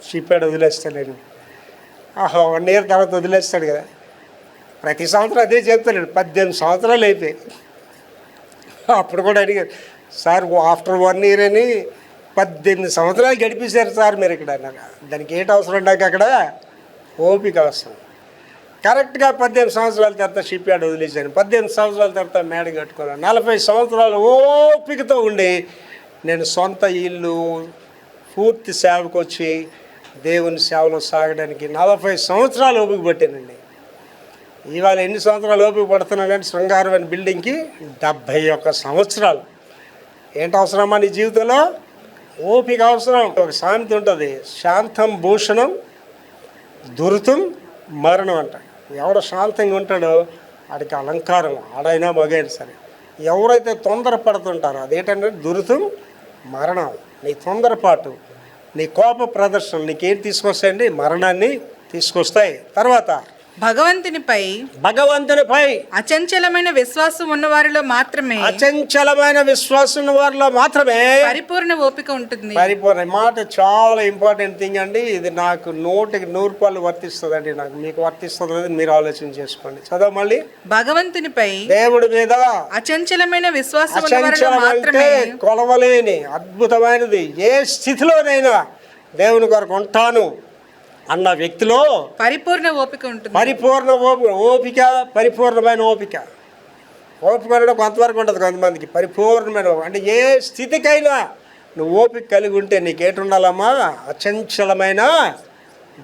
షిప్ యార్డ్ వదిలేస్తాను నేను. 1 year తర్వాత వదిలేస్తాడు కదా, ప్రతి సంవత్సరం అదే చెప్తాను. 18 సంవత్సరాలు అయిపోయాయి. అప్పుడు కూడా అడిగారు, సార్ ఆఫ్టర్ 1 year అని 18 సంవత్సరాలు గడిపేశారు సార్ మీరు ఇక్కడ అన్నారు. దానికి ఏంటి అవసరం నాకు అక్కడ? ఓపిక అవసరం. కరెక్ట్గా 18 సంవత్సరాల తర్వాత షిప్ యార్డ్ వదిలేశాను. 18 సంవత్సరాల తర్వాత మేడ కట్టుకున్నాను. 40 సంవత్సరాలు ఓపికతో ఉండి నేను సొంత ఇల్లు, పూర్తి సేవకు వచ్చి దేవుని సేవలో సాగడానికి 40 సంవత్సరాలు ఓపిక పట్టానండి. ఇవాళ ఎన్ని సంవత్సరాలు ఓపిక పడుతున్నానంటే శృంగారమైన బిల్డింగ్కి 71 సంవత్సరాలు. ఏంటి అవసరమా నీ జీవితంలో? ఓపిక అవసరం. ఒక సామెత ఉంటుంది, శాంతం భూషణం దురితం మరణం అంట. ఎవడ శాంతంగా ఉంటాడో వాడికి అలంకారం, ఆడైనా మగైనా సరే. ఎవరైతే తొందరపడుతుంటారో అదేంటంటే దురితం మరణం. నీ తొందరపాటు, నీ కోప ప్రదర్శనలు నీకేం తీసుకొస్తాయండి? మరణాన్ని తీసుకొస్తాయి. తర్వాత భగవంతునిపై అచంచలమైన విశ్వాసం ఉన్న వారిలో మాత్రమే పరిపూర్ణ ఓపిక ఉంటుంది. పరిపూర్ణ మాట చాలా ఇంపార్టెంట్ థింగ్ అండి. ఇది నాకు 100% వర్తిస్తుంది అండి. నాకు మీకు వర్తిస్తుంది, మీరు ఆలోచన చేసుకోండి. చదవ మళ్ళీ. భగవంతునిపై దేవుడి మీద అచంచలమైన విశ్వాసం ఉన్న వారిలో మాత్రమే, కొలవలేని అద్భుతమైనది, ఏ స్థితిలోనైనా దేవుని కొరకు ఉంటాను అన్న వ్యక్తిలో పరిపూర్ణ ఓపిక ఉంటుంది. పరిపూర్ణమైన ఓపిక అనేది కొంతవరకు ఉంటుంది కొంతమందికి. పరిపూర్ణమైన అంటే ఏ స్థితికైనా నువ్వు ఓపిక కలిగి ఉంటే నీకేటి ఉండాలమ్మా? అచంచలమైన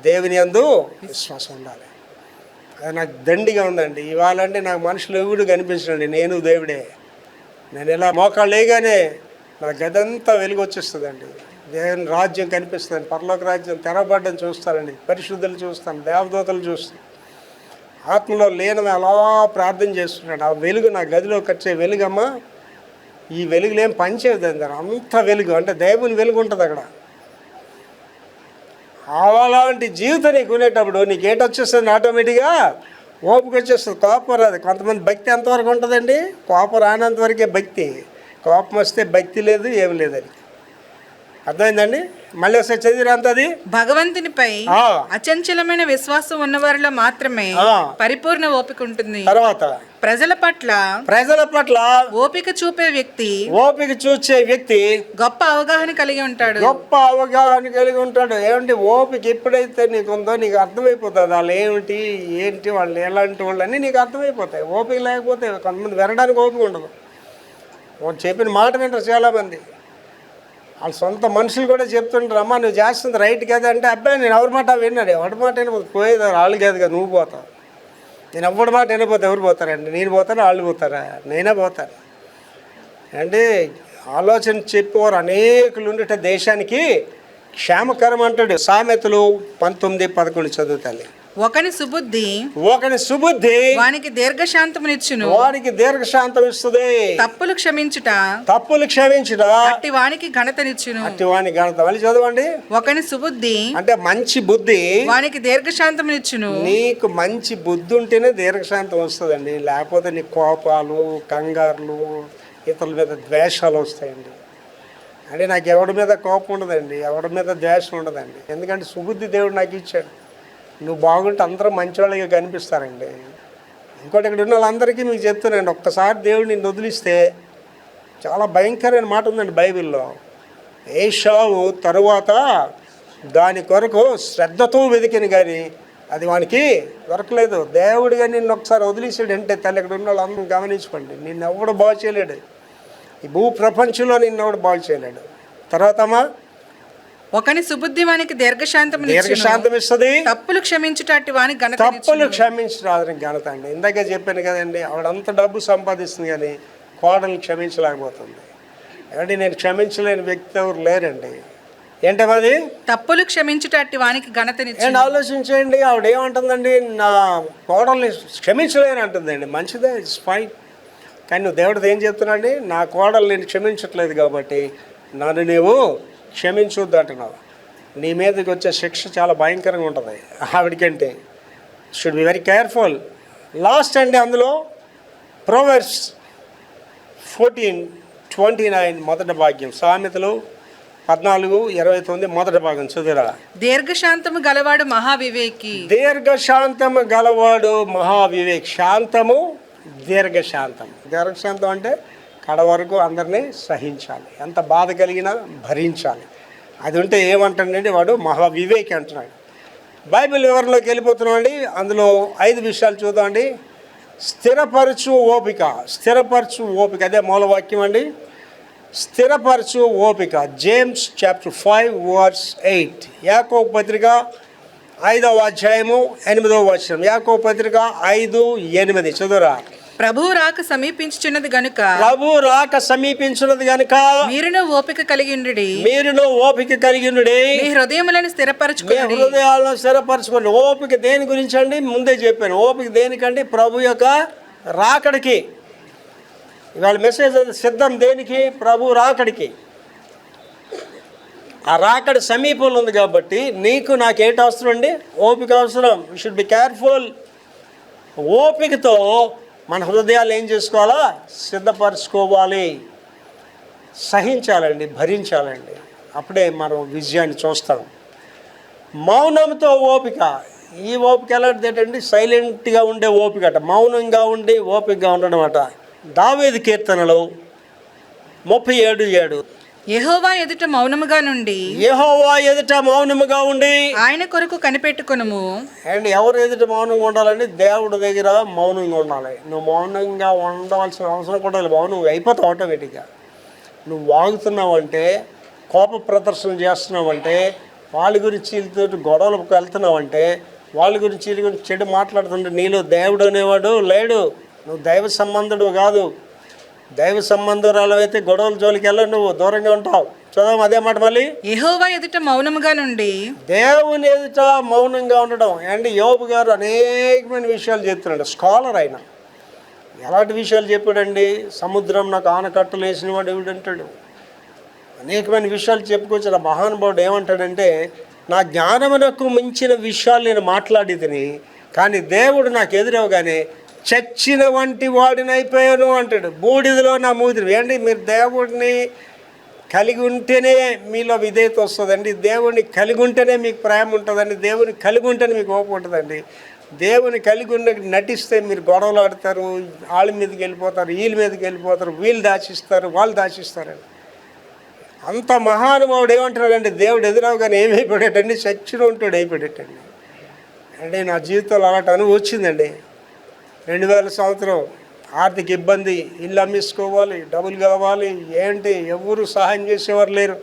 దేవుని యందు విశ్వాసం ఉండాలి. అది నాకు దండిగా ఉందండి. ఇవాళ అంటే నాకు మనుషులు ఎవడు కనిపించండి, నేను దేవుడే. నేను ఇలా మోకాళ్ళు లేగానే నా గదంతా వెలుగు వచ్చేస్తుందండి. దేవుని రాజ్యం కనిపిస్తుంది, పరలోక రాజ్యం తెరవబడ్డం చూస్తానండి. పరిశుద్ధులు చూస్తాను, దేవదూతలు చూస్తాను. ఆత్మలో లేనమే అలా ప్రార్థన చేస్తున్నాడు. ఆ వెలుగు నా గదిలోకి వచ్చే వెలుగమ్మా, ఈ వెలుగులు ఏం పనిచేయదు అందరు, అంత వెలుగు అంటే దేవుని వెలుగు ఉంటుంది అక్కడ. అలాంటి జీవితం నీకు ఉండేటప్పుడు నీకేంటి వచ్చేస్తుంది? ఆటోమేటిక్గా ఓపిక వచ్చేస్తుంది. కోపం రాదు. కొంతమంది భక్తి ఎంతవరకు ఉంటుందండి? కోపం రానంతవరకే భక్తి. కోపం వస్తే భక్తి లేదు, ఏమి లేదని. అర్థమైందండి? మళ్ళీ ఒకసారి చదివిరా అంత. అది భగవంతునిపై అచంచలమైన విశ్వాసం ఉన్నవారిలో మాత్రమే పరిపూర్ణ ఓపిక ఉంటుంది. తర్వాత ప్రజల పట్ల ఓపిక చూపే వ్యక్తి గొప్ప అవగాహన కలిగి ఉంటాడు. ఏమిటి ఓపిక ఎప్పుడైతే నీకు ఉందో నీకు అర్థమైపోతుంది. వాళ్ళు ఏంటి వాళ్ళు ఎలాంటి వాళ్ళు అని నీకు అర్థమైపోతాయి. ఓపిక లేకపోతే కొంతమంది వినడానికి ఓపిక ఉండదు. చెప్పిన మాట వింటారు చాలామంది. వాళ్ళ సొంత మనుషులు కూడా చెప్తుంటారు, అమ్మా నువ్వు చేస్తుంది రైట్ కదా అంటే, అబ్బాయి నేను ఎవరి మాట విన్నాడు, ఎవరి మాట వినపోతే పోయేది వాళ్ళు కాదు కదా, నువ్వు పోతావు. నేను ఎవరి మాట వినపోతే ఎవరు పోతారండి? నేను పోతాను, వాళ్ళు పోతారా? నేనే పోతాను అంటే ఆలోచన చెప్పేవారు అనేకులు ఉండేట దేశానికి క్షేమకరం అంటాడు. సామెతలు 19:11 చదువుతాలి. ఒకని సుబుద్ధి వానికి దీర్ఘశాంతమునిచ్చును, వానికి దీర్ఘశాంతం ఇస్తుంది. తప్పులు క్షమించుట అట్టి వానికి ఘనతనిచ్చును. మళ్ళీ చదవండి. ఒకని సుబుద్ధి అంటే మంచి బుద్ధి వానికి దీర్ఘశాంతమునిచ్చును. నీకు మంచి బుద్ధి ఉంటేనే దీర్ఘశాంతం వస్తుందండి, లేకపోతే నీ కోపాలు, కంగారులు, ఇతరుల మీద ద్వేషాలు వస్తాయండి. అంటే నాకు ఎవడి మీద కోపం ఉండదండి, ఎవడి మీద ద్వేషం ఉండదండి. ఎందుకంటే సుబుద్ధి దేవుడు నాకు ఇచ్చాడు. నువ్వు బాగుంటే అందరూ మంచివాళ్ళగా కనిపిస్తారండి. ఇంకోటి ఇక్కడ ఉన్న వాళ్ళందరికీ మీకు చెప్తున్నానండి, ఒక్కసారి దేవుడు నిన్ను వదిలిస్తే చాలా భయంకరమైన మాట ఉందండి బైబిల్లో. ఏషావు తరువాత దాని కొరకు శ్రద్ధతో వెతికిన కానీ అది వానికి దొరకలేదు. దేవుడిగా నిన్ను ఒకసారి వదిలేసాడు అంటే తల్లి ఇక్కడ ఉన్న వాళ్ళందరూ గమనించుకోండి, నిన్ను ఎవడు బాగు చేయలేడు. ఈ భూ ప్రపంచంలో నిన్ను ఎవడు బాగు చేయలేడు. తర్వాత అమ్మా, ఒకని సుబుద్ధి వానికి దీర్ఘశాంతం ఇస్తుంది. తప్పులు క్షమించుట వానికి ఘనత. తప్పులు క్షమించడానికి ఘనత అండి. ఇందాక చెప్పాను కదండి, ఆవిడంత డబ్బు సంపాదిస్తుంది కానీ కోడల్ని క్షమించలేకపోతుంది. ఏమంటే నేను క్షమించలేని వ్యక్తి ఎవరు లేరండి. ఏంటది? తప్పులు క్షమించుట వానికి ఘనతనిచ్చును. నేను ఆలోచించండి, ఆవిడ ఏమంటుందండి, నా కోడల్ని క్షమించలేని అంటుందండి. మంచిదే, ఇట్స్ ఫైన్. కానీ నువ్వు దేవుడితో ఏం చెప్తున్నాండి, నా కోడలు నేను క్షమించట్లేదు కాబట్టి నన్ను నీవు క్షమించొద్దు అంటున్నావు. నీ మీదకి వచ్చే శిక్ష చాలా భయంకరంగా ఉంటుంది ఆవిడకంటే. Should be very careful. Last అండి అందులో ప్రొవర్బ్స్ 14:29 మొదటి భాగ్యం. సామెతలు 14:29 మొదటి భాగం చదువురా. దీర్ఘశాంతము గలవాడు మహావివేకి. దీర్ఘశాంతము గలవాడు మహావివేక్. శాంతము, దీర్ఘశాంతం. దీర్ఘశాంతం అంటే కడ వరకు అందరినీ సహించాలి, ఎంత బాధ కలిగినా భరించాలి. అది ఉంటే ఏమంటాడండి వాడు మహావివేకి అంటున్నాడు. బైబిల్ వివరణలోకి వెళ్ళిపోతున్నామండి. అందులో 5 విషయాలు చూద్దామండి. స్థిరపరచు ఓపిక. స్థిరపరచు ఓపిక, అదే మూలవాక్యం అండి. స్థిరపరచు ఓపిక. James chapter 5:8. యాకోబు పత్రిక 5వ అధ్యాయము 8వ వచనం. యాకోబు పత్రిక 5:8 చదువురా. ప్రభువు రాక సమీపించుచున్నది గనుక మీరును ఓపిక కలిగి ఉండుడి. మీ హృదయములను స్థిరపరచుకోండి. ఓపిక దేని గురించి అండి? ముందే చెప్పాను. ఓపిక దేనికండి? ప్రభు యొక్క రాకడికి. ఇవాళ మెసేజ్ సిద్ధం దేనికి? ప్రభు రాకడికి. ఆ రాకడి సమీపంలో ఉంది కాబట్టి నీకు నాకేంటి అవసరం అండి? ఓపిక అవసరం. You should be careful. ఓపికతో మన హృదయాలు ఏం చేసుకోవాలా? సిద్ధపరచుకోవాలి, సహించాలండి, భరించాలండి. అప్పుడే మనం విజయాన్ని చూస్తాం. మౌనంతో ఓపిక. ఈ ఓపిక ఎలాంటిదేంటండి? సైలెంట్గా ఉండే ఓపిక అట, మౌనంగా ఉండి ఓపికగా ఉండడం అట. దావీదు కీర్తనలో 37:7. యెహోవా ఎదుట మౌనముగా ఉండి ఆయన కొరకు కనిపెట్టుకొనుము. అండ్ ఎవరు ఎదుట మౌనంగా ఉండాలండి? దేవుడి దగ్గర మౌనంగా ఉండాలి. నువ్వు మౌనంగా ఉండవలసిన అవసరం కూడా లేదు. మౌనం అయిపోతావు ఆటోమేటిక్గా. నువ్వు వాగుతున్నావంటే, కోప ప్రదర్శన చేస్తున్నావంటే, వాళ్ళ గురించి వీళ్ళతో గొడవలకు వెళ్తున్నావంటే, వాళ్ళ గురించి వీళ్ళ గురించి చెడు మాట్లాడుతుంటే నీలో దేవుడు అనేవాడు లేడు. నువ్వు దైవ సంబంధుడు కాదు. దైవ సంబంధురాలు అయితే గొడవల జోలికి వెళ్ళవు, నువ్వు దూరంగా ఉంటావు. చదవం అదే మాట మళ్ళీ. యెహోవా ఎదుట మౌనముగా నుండి. దేవుని ఎదుట మౌనంగా ఉండడం. అండ్ యోబు గారు అనేకమైన విషయాలు చెప్తున్నాడు. స్కాలర్ ఆయన ఎలాంటి విషయాలు చెప్పాడండి? సముద్రం నాకు ఆనకట్టలు వేసిన వాడు ఎవడంటాడు. అనేకమైన విషయాలు చెప్పుకొచ్చిన మహానుభావుడు ఏమంటాడంటే, నా జ్ఞానమునకు మించిన విషయాలు నేను మాట్లాడేదని, కానీ దేవుడు నాకు ఎదురవగానే చచ్చిన వంటి వాడిని అయిపోయాను అంటాడు. బూడిదలో నా మూదిరి. ఏంటి? మీరు దేవుడిని కలిగి ఉంటేనే మీలో విధేయత వస్తుందండి. దేవుడిని కలిగి ఉంటేనే మీకు ప్రేమ ఉంటుందండి. దేవుని కలిగి ఉంటేనే మీకు ఓపిక ఉంటుందండి. దేవుని కలిగి ఉన్న నటిస్తే మీరు గొడవలు ఆడతారు, వాళ్ళ మీదకి వెళ్ళిపోతారు, వీళ్ళ మీదకి వెళ్ళిపోతారు, వీళ్ళు దాచిస్తారు, వాళ్ళు దాచిస్తారండి. అంత మహానుభావుడు ఏమంటున్నాడంటే, దేవుడు ఎదురవగానే ఏమైపోయాడండి? చచ్చిన ఉంటాడు అయిపోయాడటండి. అంటే నా జీవితంలో అలాంటి అనుభవం వచ్చిందండి. 2000 సంవత్సరం ఆర్థిక ఇబ్బంది, ఇల్లు అమ్మేసుకోవాలి, డబ్బులు కావాలి, ఏంటి ఎవరు సహాయం చేసేవారు లేరు.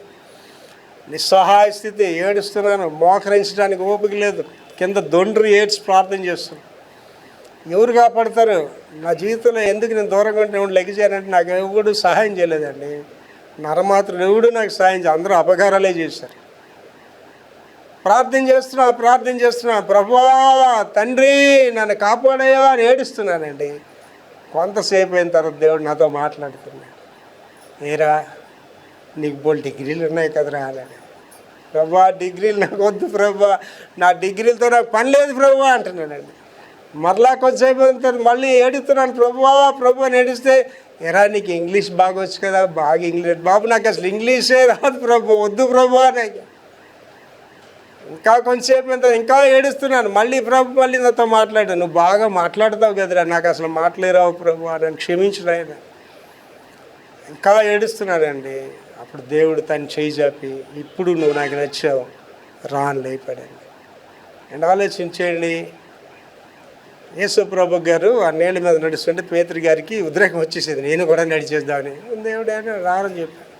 నిస్సహాయ స్థితి, ఏడుస్తున్నాను, మోకరించడానికి ఓపిక లేదు, కింద దొండ్రు ఏడ్చి ప్రార్థన చేస్తున్నాను. ఎవరు కాపాడతారు? నా జీవితంలో ఎందుకు నేను దూరంగా ఉంటే ఎవరు లెగ్గిచానంటే నాకు ఎవడు సహాయం చేయలేదండి. నరమాత్రం ఎవడు నాకు సహాయం చేయలేదు, అందరూ అపకారాలే చేశారు. ప్రార్థన చేస్తున్నా, ప్రభువా తండ్రి నన్ను కాపాడయ్యా అని ఏడుస్తున్నానండి. కొంతసేపు అయిన తర్వాత దేవుడు నాతో మాట్లాడుతున్నాడు. ఏరా నీకు బోల్ డిగ్రీలు ఉన్నాయి కదరా అని. ప్రభా డిగ్రీలు నాకు వద్దు ప్రభా, నా డిగ్రీలతో నాకు పని లేదు ప్రభా అంటున్నానండి. మరలా కొంతసేపు అయిన తర్వాత మళ్ళీ ఏడుస్తున్నాను, ప్రభు అని ఏడిస్తే, ఎరా నీకు ఇంగ్లీష్ బాగా వచ్చు కదా, బాగా ఇంగ్లీష్ బాబు నాకు అసలు ఇంగ్లీషే రాదు ప్రభు, వద్దు ప్రభు అని. ఇంకా కొంచెంసేపు ఎంత ఇంకా ఏడుస్తున్నాను. మళ్ళీ నాతో మాట్లాడాను, నువ్వు బాగా మాట్లాడతావు కదరా, నాకు అసలు మాట్లాడరావు ప్రభు అని క్షమించిన ఆయన. ఇంకా ఏడుస్తున్నానండి. అప్పుడు దేవుడు తను చేయి చాపి, ఇప్పుడు నువ్వు నాకు నచ్చావు రా అని లేపాడండి. అండ్ ఆలోచించేయండి, యేసు ప్రభు గారు ఆ నీళ్ళ మీద నడుస్తుంటే పేతురు గారికి ఉద్రేకం వచ్చేసేది, నేను కూడా నడిచేద్దామని. దేవుడు ఆయన రారని చెప్పాను.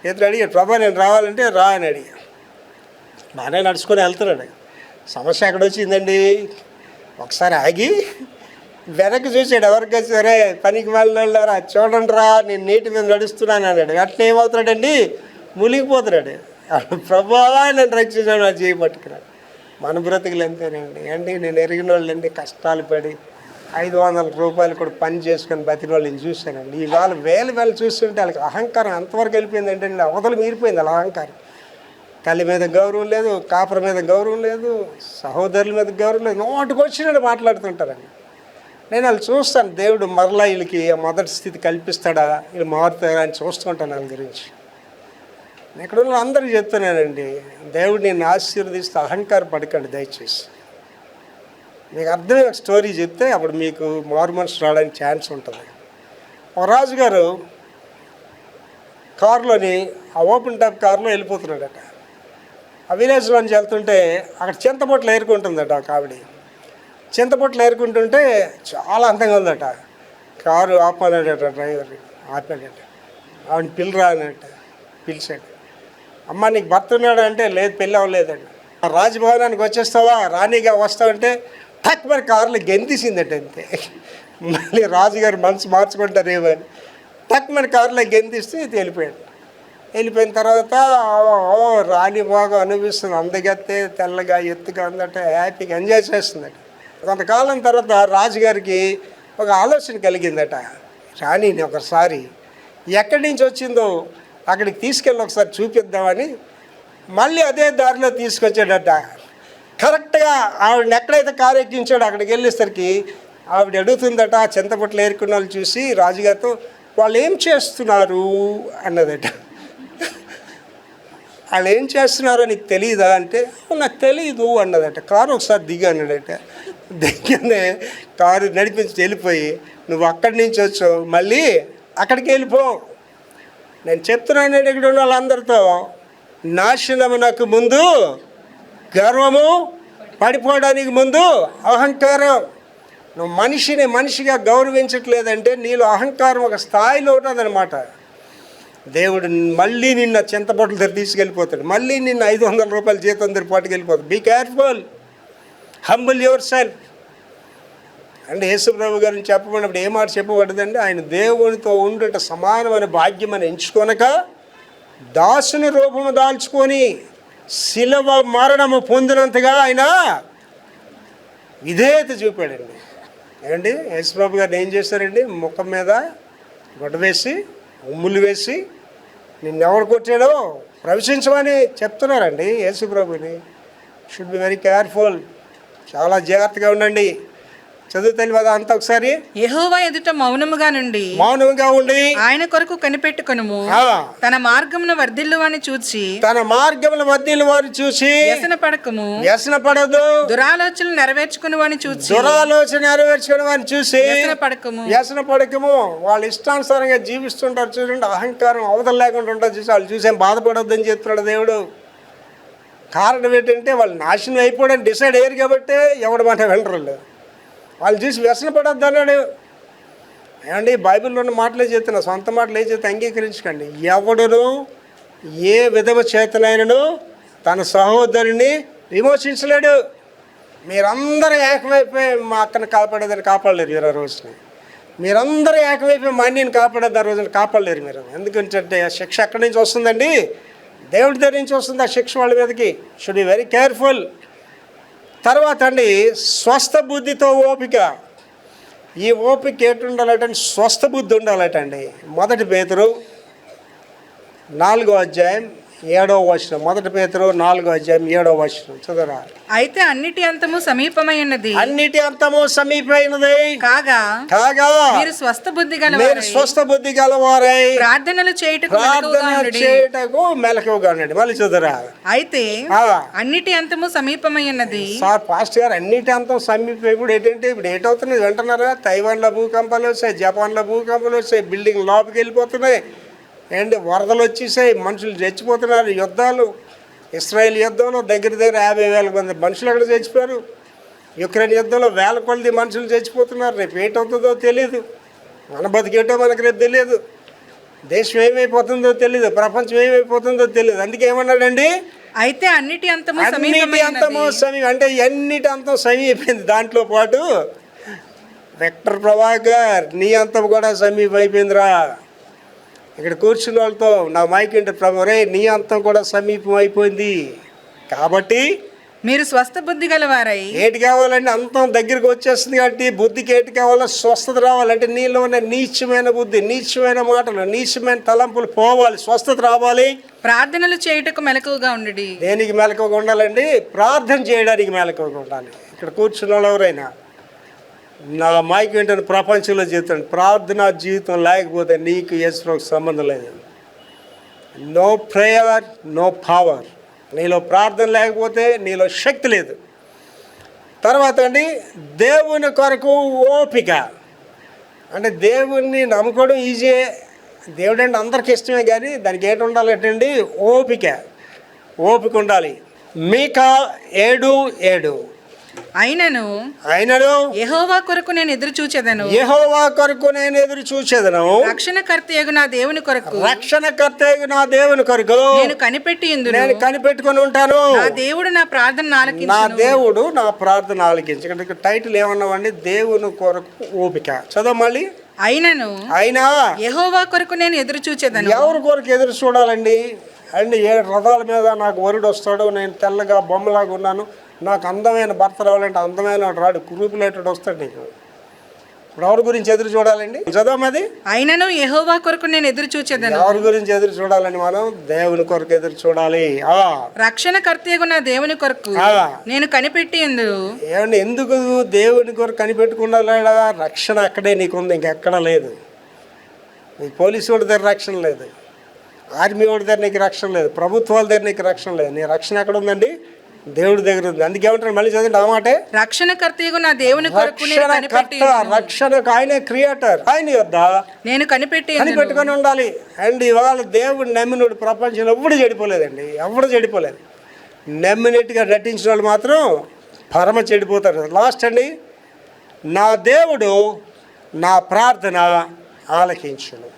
పేతురు అడిగాడు, ప్రభా నేను రావాలంటే రా అని అడిగా. బాగానే నడుచుకొని వెళ్తున్నాడు. సమస్య ఎక్కడ వచ్చిందండి, ఒకసారి ఆగి వెనక్కి చూసాడు, ఎవరికి సరే పనికి వెళ్ళారా చూడండి రా నేను నీటి మీద నడుస్తున్నాను అన్నాడు. అట్లా ఏమవుతాడండి, మునిగిపోతున్నాడు. ప్రభా నేను రక్షించాను అది చేయి పట్టుకున్నాడు. మన బ్రతుకులు ఎంతేనండి అండి. నేను ఎరిగిన వాళ్ళండి కష్టాలు పడి 500 రూపాయలు కూడా పని చేసుకొని బతికిన వాళ్ళని చూశానండి. ఇవాళ వేలు చూస్తుంటే వాళ్ళకి అహంకారం ఎంతవరకు వెళ్ళిపోయిందంటే అండి, అవతలు మీరిపోయింది అలా అహంకారం. తల్లి మీద గౌరవం లేదు, కాపుర మీద గౌరవం లేదు, సహోదరుల మీద గౌరవం లేదు, నోటికి వచ్చినట్టు మాట్లాడుతుంటారండి. నేను వాళ్ళు చూస్తాను, దేవుడు మరలా వీళ్ళకి మొదటి స్థితి కల్పిస్తాడా, వీళ్ళు మారుతారా అని చూస్తుంటాను వాళ్ళ గురించి. నేను ఇక్కడ ఉన్న అందరికీ చెప్తున్నానండి, దేవుడు నేను ఆశీర్వదిస్తే అహంకారం పడకండి దయచేసి. మీకు అర్థమే ఒక స్టోరీ చెప్తే అప్పుడు మీకు మారు మనసు రావడానికి ఛాన్స్ ఉంటుంది. ఒక రాజుగారు కారులోని ఆ ఓపెన్ టాప్ కారులో వెళ్ళిపోతున్నాడట. ఆ విలేజ్లోంచి వెళ్తుంటే అక్కడ చింతపొట్లు ఏరుకుంటుందట. ఒక ఆవిడ చింతపొట్లు ఏరుకుంటుంటే చాలా అందంగా ఉందట. కారు ఆపాడట, డ్రైవర్ ఆపాడట. ఆవిడ పిల్లరా అన్నట్ట పిలిచాడు. అమ్మ నీకు భర్త ఉన్నాడు అంటే, లేదు పెళ్ళి అవ్వలేదండి. రాజభవనానికి వచ్చేస్తావా, రాణిగా వస్తావంటే టక్ మరి కారులో గెంతీసిందట. అంతే. మళ్ళీ రాజుగారు మనసు మార్చుకుంటారేమో అని టక్ మరి కారులో గెంతిస్తే వెళ్ళిపోయాడు. వెళ్ళిపోయిన తర్వాత రాణి బాగా అనిపిస్తుంది, అందగత్తే తెల్లగా ఎత్తుగా ఉందట, హ్యాపీగా ఎంజాయ్ చేస్తుందట. కొంతకాలం తర్వాత రాజుగారికి ఒక ఆలోచన కలిగిందట, రాణిని ఒకసారి ఎక్కడి నుంచి వచ్చిందో అక్కడికి తీసుకెళ్ళి ఒకసారి చూపిద్దామని మళ్ళీ అదే దారిలో తీసుకొచ్చాడట. కరెక్ట్గా ఆవిడని ఎక్కడైతే కారు ఎక్కించాడో అక్కడికి వెళ్ళేసరికి ఆవిడ అడుగుతుందట, చింతపొట్లు ఏరుకున్న వాళ్ళు చూసి రాజుగారితో, వాళ్ళు ఏం చేస్తున్నారు అన్నదట. వాళ్ళు ఏం చేస్తున్నారో నీకు తెలియదా అంటే, నాకు తెలియదు అన్నదట. కారు ఒకసారి దిగి అన్నాడట. దిగ్గానే కారు నడిపించి వెళ్ళిపోయి, నువ్వు అక్కడి నుంచి వచ్చావు మళ్ళీ అక్కడికి వెళ్ళిపో. నేను చెప్తున్నాను ఇక్కడ ఉన్న వాళ్ళందరితో, నాశనమునకు ముందు గర్వము, పడిపోవడానికి ముందు అహంకారం. నువ్వు మనిషిని మనిషిగా గౌరవించట్లేదంటే నీలో అహంకారం ఒక స్థాయిలో ఉంటుందన్నమాట. దేవుడు మళ్ళీ నిన్న చింతపొట్ల దగ్గర తీసుకెళ్ళిపోతాడు, మళ్ళీ నిన్న 500 రూపాయల జీతం దగ్గర పట్టుకెళ్ళిపోతాడు. Be careful, humble yourself. అంటే యేసుప్రభు గారిని చెప్పబడినప్పుడు ఏ మాట చెప్పబడ్డదండి, ఆయన దేవునితో ఉండుట సమానమైన భాగ్యం అని ఎంచుకొనక దాసుని రూపము దాల్చుకొని శిలువ మరణము పొందినంతగా ఆయన విధేయత చూపాడండి. ఏమండి యేసుప్రభు గారిని ఏం చేశారండి, ముఖం మీద గొడ్డ వేసి ఉమ్ములు వేసి నిన్నెవడు కొట్టాడో ప్రవేశించమని చెప్తున్నారండి యేసుప్రభుని. షుడ్ బి వెరీ కేర్ఫుల్, చాలా జాగ్రత్తగా ఉండండి. చదువు తెలియదా అంతా ఒకసారి. యెహోవా ఎదుట మౌనముగా ఉండి ఆయన కొరకు కనిపెట్టుకొనుము. తన మార్గమును వర్ధిల్లు వారిని చూచి వ్యసన పడదు. దురాలోచన నెరవేర్చుకుని వారిని చూసి వ్యసన పడకము. వాళ్ళు ఇష్టానుసారంగా జీవిస్తుంటారు చూడండి, అహంకారం అవతల లేకుండా ఉంటారు చూసి వాళ్ళు చూసేం బాధపడొద్దని చెప్తున్నాడు దేవుడు. కారణం ఏంటంటే వాళ్ళు నాశనం అయిపోవడానికి డిసైడ్ అయ్యారు కాబట్టి ఎవడు మాట వినరు. వాళ్ళు చూసి వ్యసన పడద్దు అన్నాడు. ఏమండి బైబిల్లో ఉన్న మాటలే చెప్తున్నా, సొంత మాటలు ఏ చేస్తే అంగీకరించకండి. ఎవడును ఏ విధవ చేతనైనను తన సహోదరుని విమోచించలేడు. మీరందరూ ఏకమైపోయి మా అక్కను కాపాడేదాన్ని కాపాడలేరు మీరు ఆ రోజుని. మీరందరూ ఏకమైపోయి మా అన్నిని కాపాడేది ఆ రోజున కాపాడలేరు మీరు. ఎందుకంటే ఆ శిక్ష ఎక్కడి నుంచి వస్తుందండి? దేవుడి దగ్గర నుంచి వస్తుంది ఆ శిక్ష వాళ్ళ మీదకి. Should be very careful. తర్వాత అండి, స్వస్థ బుద్ధితో ఓపిక. ఈ ఓపిక ఎటు ఉండాలట? స్వస్థ బుద్ధి ఉండాలట అండి. 1 పేతురు 4వ అధ్యాయం 7వ వచనం. 1 పేతురు 4వ అధ్యాయం 7వ వచనం చదవరా. అయితే అన్నిటి అంతము సమీపమై ఉన్నది, అన్నిటి అంతము సమీపమైనది కాగా కాగా మీరు స్వస్థ బుద్ధి మీరు స్వస్థ బుద్ధి గలవారై ప్రార్థనలు చేయుటకు మెలకువగా ఉండండి. మళ్ళీ చదువురా. అయితే అన్నిటి అంతము సమీపమై ఉన్నది. సార్ పాస్ట్ గారు అన్నిటి అంతం సమీపం. ఇప్పుడు ఏంటంటే ఇప్పుడు ఏటవుతుంది వింటున్నారా? తైవాన్లో భూకంపాలు వచ్చాయి, జపాన్లో భూకంపాలు వచ్చాయి, బిల్డింగ్ లోపలికి వెళ్ళిపోతున్నాయి అండ్ వరదలు వచ్చేసాయి, మనుషులు చచ్చిపోతున్నారు. యుద్ధాలు, ఇస్రాయేల్ యుద్ధంలో దగ్గర 50,000 మంది మనుషులు అక్కడ చచ్చిపోయారు. యుక్రెయిన్ యుద్ధంలో వేల కొలది మనుషులు చచ్చిపోతున్నారు. రేపు ఏటవుతుందో తెలియదు. మన బతికేటో మనకు రేపు తెలియదు. దేశం ఏమైపోతుందో తెలియదు, ప్రపంచం ఏమైపోతుందో తెలియదు. అందుకే ఏమన్నాడండి? అయితే అన్నిటి అంతము సమీపం అంటే ఎన్నిటి అంతం సమీపైంది. దాంట్లో పాటు వెక్టర్ ప్రభాకర్ నీ అంతం కూడా సమీపం అయిపోయిందిరా. ఇక్కడ కూర్చున్న వాళ్ళతో నా మైక్ ఇంటి ప్రభు, రే నీ అంతం కూడా సమీపం అయిపోయింది. కాబట్టి మీరు స్వస్థ బుద్ధి గలవారై. ఏటి కావాలంటే అంతం దగ్గరికి వచ్చేస్తుంది. కాబట్టి బుద్ధికి ఏటి కావాలో స్వస్థత రావాలంటే నీలో ఉన్న నీచమైన బుద్ధి, నీచమైన మాటలు, నీచమైన తలంపులు పోవాలి, స్వస్థత రావాలి. ప్రార్థనలు చేయుటకు మెలకువగా ఉండండి. దేనికి మెలకువగా ఉండాలండి? ప్రార్థన చేయడానికి మెలకువగా ఉండాలి. ఇక్కడ కూర్చున్న వాళ్ళు ఎవరైనా నా మైక్ ఏంటంటే ప్రపంచంలో జీవితం ప్రార్థనా జీవితం లేకపోతే నీకు యేసుకి సంబంధం లేదు. No prayer, no power. నీలో ప్రార్థన లేకపోతే నీలో శక్తి లేదు. తర్వాత అండి, దేవుని కొరకు ఓపిక. అంటే దేవుణ్ణి నమ్ముకోవడం ఈజీ. దేవుడు అంటే అందరికి ఇష్టమే, కానీ దానికి ఏంటి ఉండాలి అంటే ఓపిక. ఓపిక ఉండాలి. మీకా 7:7 అయినను యెహోవా కొరకు నేను ఎదురు చూచెదను. యెహోవా కొరకు నేను ఎదురు చూచెదను. రక్షణకర్తయగు నా దేవుని కొరకు, రక్షణకర్తయగు నా దేవుని కొరకు నేను కనిపెట్టియుందును. నేను కనిపెట్టుకొని ఉంటాను. నా దేవుడు నా ప్రార్థన ఆలకించును. నా దేవుడు నా ప్రార్థన ఆలకించు. ఇక్కడ టైటిల్ ఏమన్నావండి? దేవుని కొరకు ఓపిక. చదవ మళ్ళీ. అయినా యెహోవా కొరకు నేను ఎదురు చూచెదను. ఎవరి కొరకు ఎదురు చూడాలండి? అండ్ 7 రథాల మీద నాకు వరుడు వస్తాడు, నేను తెల్లగా బొమ్మలాగా ఉన్నాను, నాకు అందమైన భర్త రావాలంటే అందమైన రాడు, కురూపులేటెడ్ వస్తాడు నీకు. ఇప్పుడు ఎవరి గురించి ఎదురు చూడాలండి? చదవమది. అయినను యెహోవా కొరకు నేను ఎదురు చూచెదను. ఎవరి గురించి ఎదురు చూడాలండి? మనం దేవుని కొరకు ఎదురు చూడాలి. రక్షణకర్తయగు నా దేవుని కొరకు నేను కనిపెట్టియుందును. ఏమండి, ఎందుకు దేవుని కొరకు కనిపెట్టుకున్నాడా? రక్షణ అక్కడే నీకుంది, ఇంకెక్కడా లేదు. నీ పోలీసు వాడి దగ్గర రక్షణ లేదు, ఆర్మీ వాడి దగ్గర నీకు రక్షణ లేదు, ప్రభుత్వాల దగ్గర నీకు రక్షణ లేదు. నీ రక్షణ ఎక్కడ ఉందండి? దేవుడి దగ్గర ఉంది. అందుకే ఏమంటారు? మళ్ళీ చదివండి ఆ మాటే. రక్షణకర్తయగు నా దేవుని కొరకు రక్షణకు ఆయనే క్రియేటర్. ఆయన యొద్ద నేను కనిపెట్టుకొని ఉండాలి. అండ్ ఇవాళ దేవుడు నమ్మినోడు ప్రపంచంలో ఎప్పుడు చెడిపోలేదండి, ఎవడు చెడిపోలేదు. నమ్మినట్టుగా నటించిన వాళ్ళు మాత్రం పరమ చెడిపోతారు. లాస్ట్ అండి, నా దేవుడు నా ప్రార్థన ఆలకించును.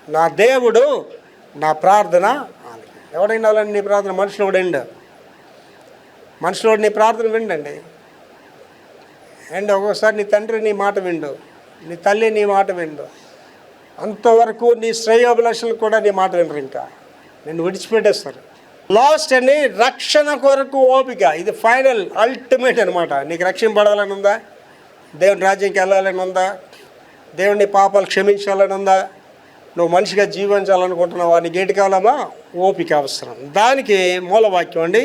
నా దేవుడు నా ప్రార్థన ఆలకించు. ఎవడైనా వాళ్ళని నీ ప్రార్థన? మనుషులు ఎవడండి? మనుషులు నీ ప్రార్థన విండండి. అండ్ ఒక్కోసారి నీ తండ్రి నీ మాట విండు, నీ తల్లి నీ మాట విండు. అంతవరకు నీ శ్రేయోభిలాషులు కూడా నీ మాట వినరు, ఇంకా నిన్ను విడిచిపెట్టేస్తారు. లాస్ట్ అండి, రక్షణ కొరకు ఓపిక. ఇది ఫైనల్, అల్టిమేట్ అనమాట. నీకు రక్షింపడాలని ఉందా? దేవుని రాజ్యంకి వెళ్ళాలని ఉందా? దేవుని పాపాలు క్షమించాలని ఉందా? నువ్వు మనిషిగా జీవించాలనుకుంటున్నావా? నీకు ఏంటి కావాలమ్మా? ఓపిక అవసరం. దానికి మూలవాక్యం అండి,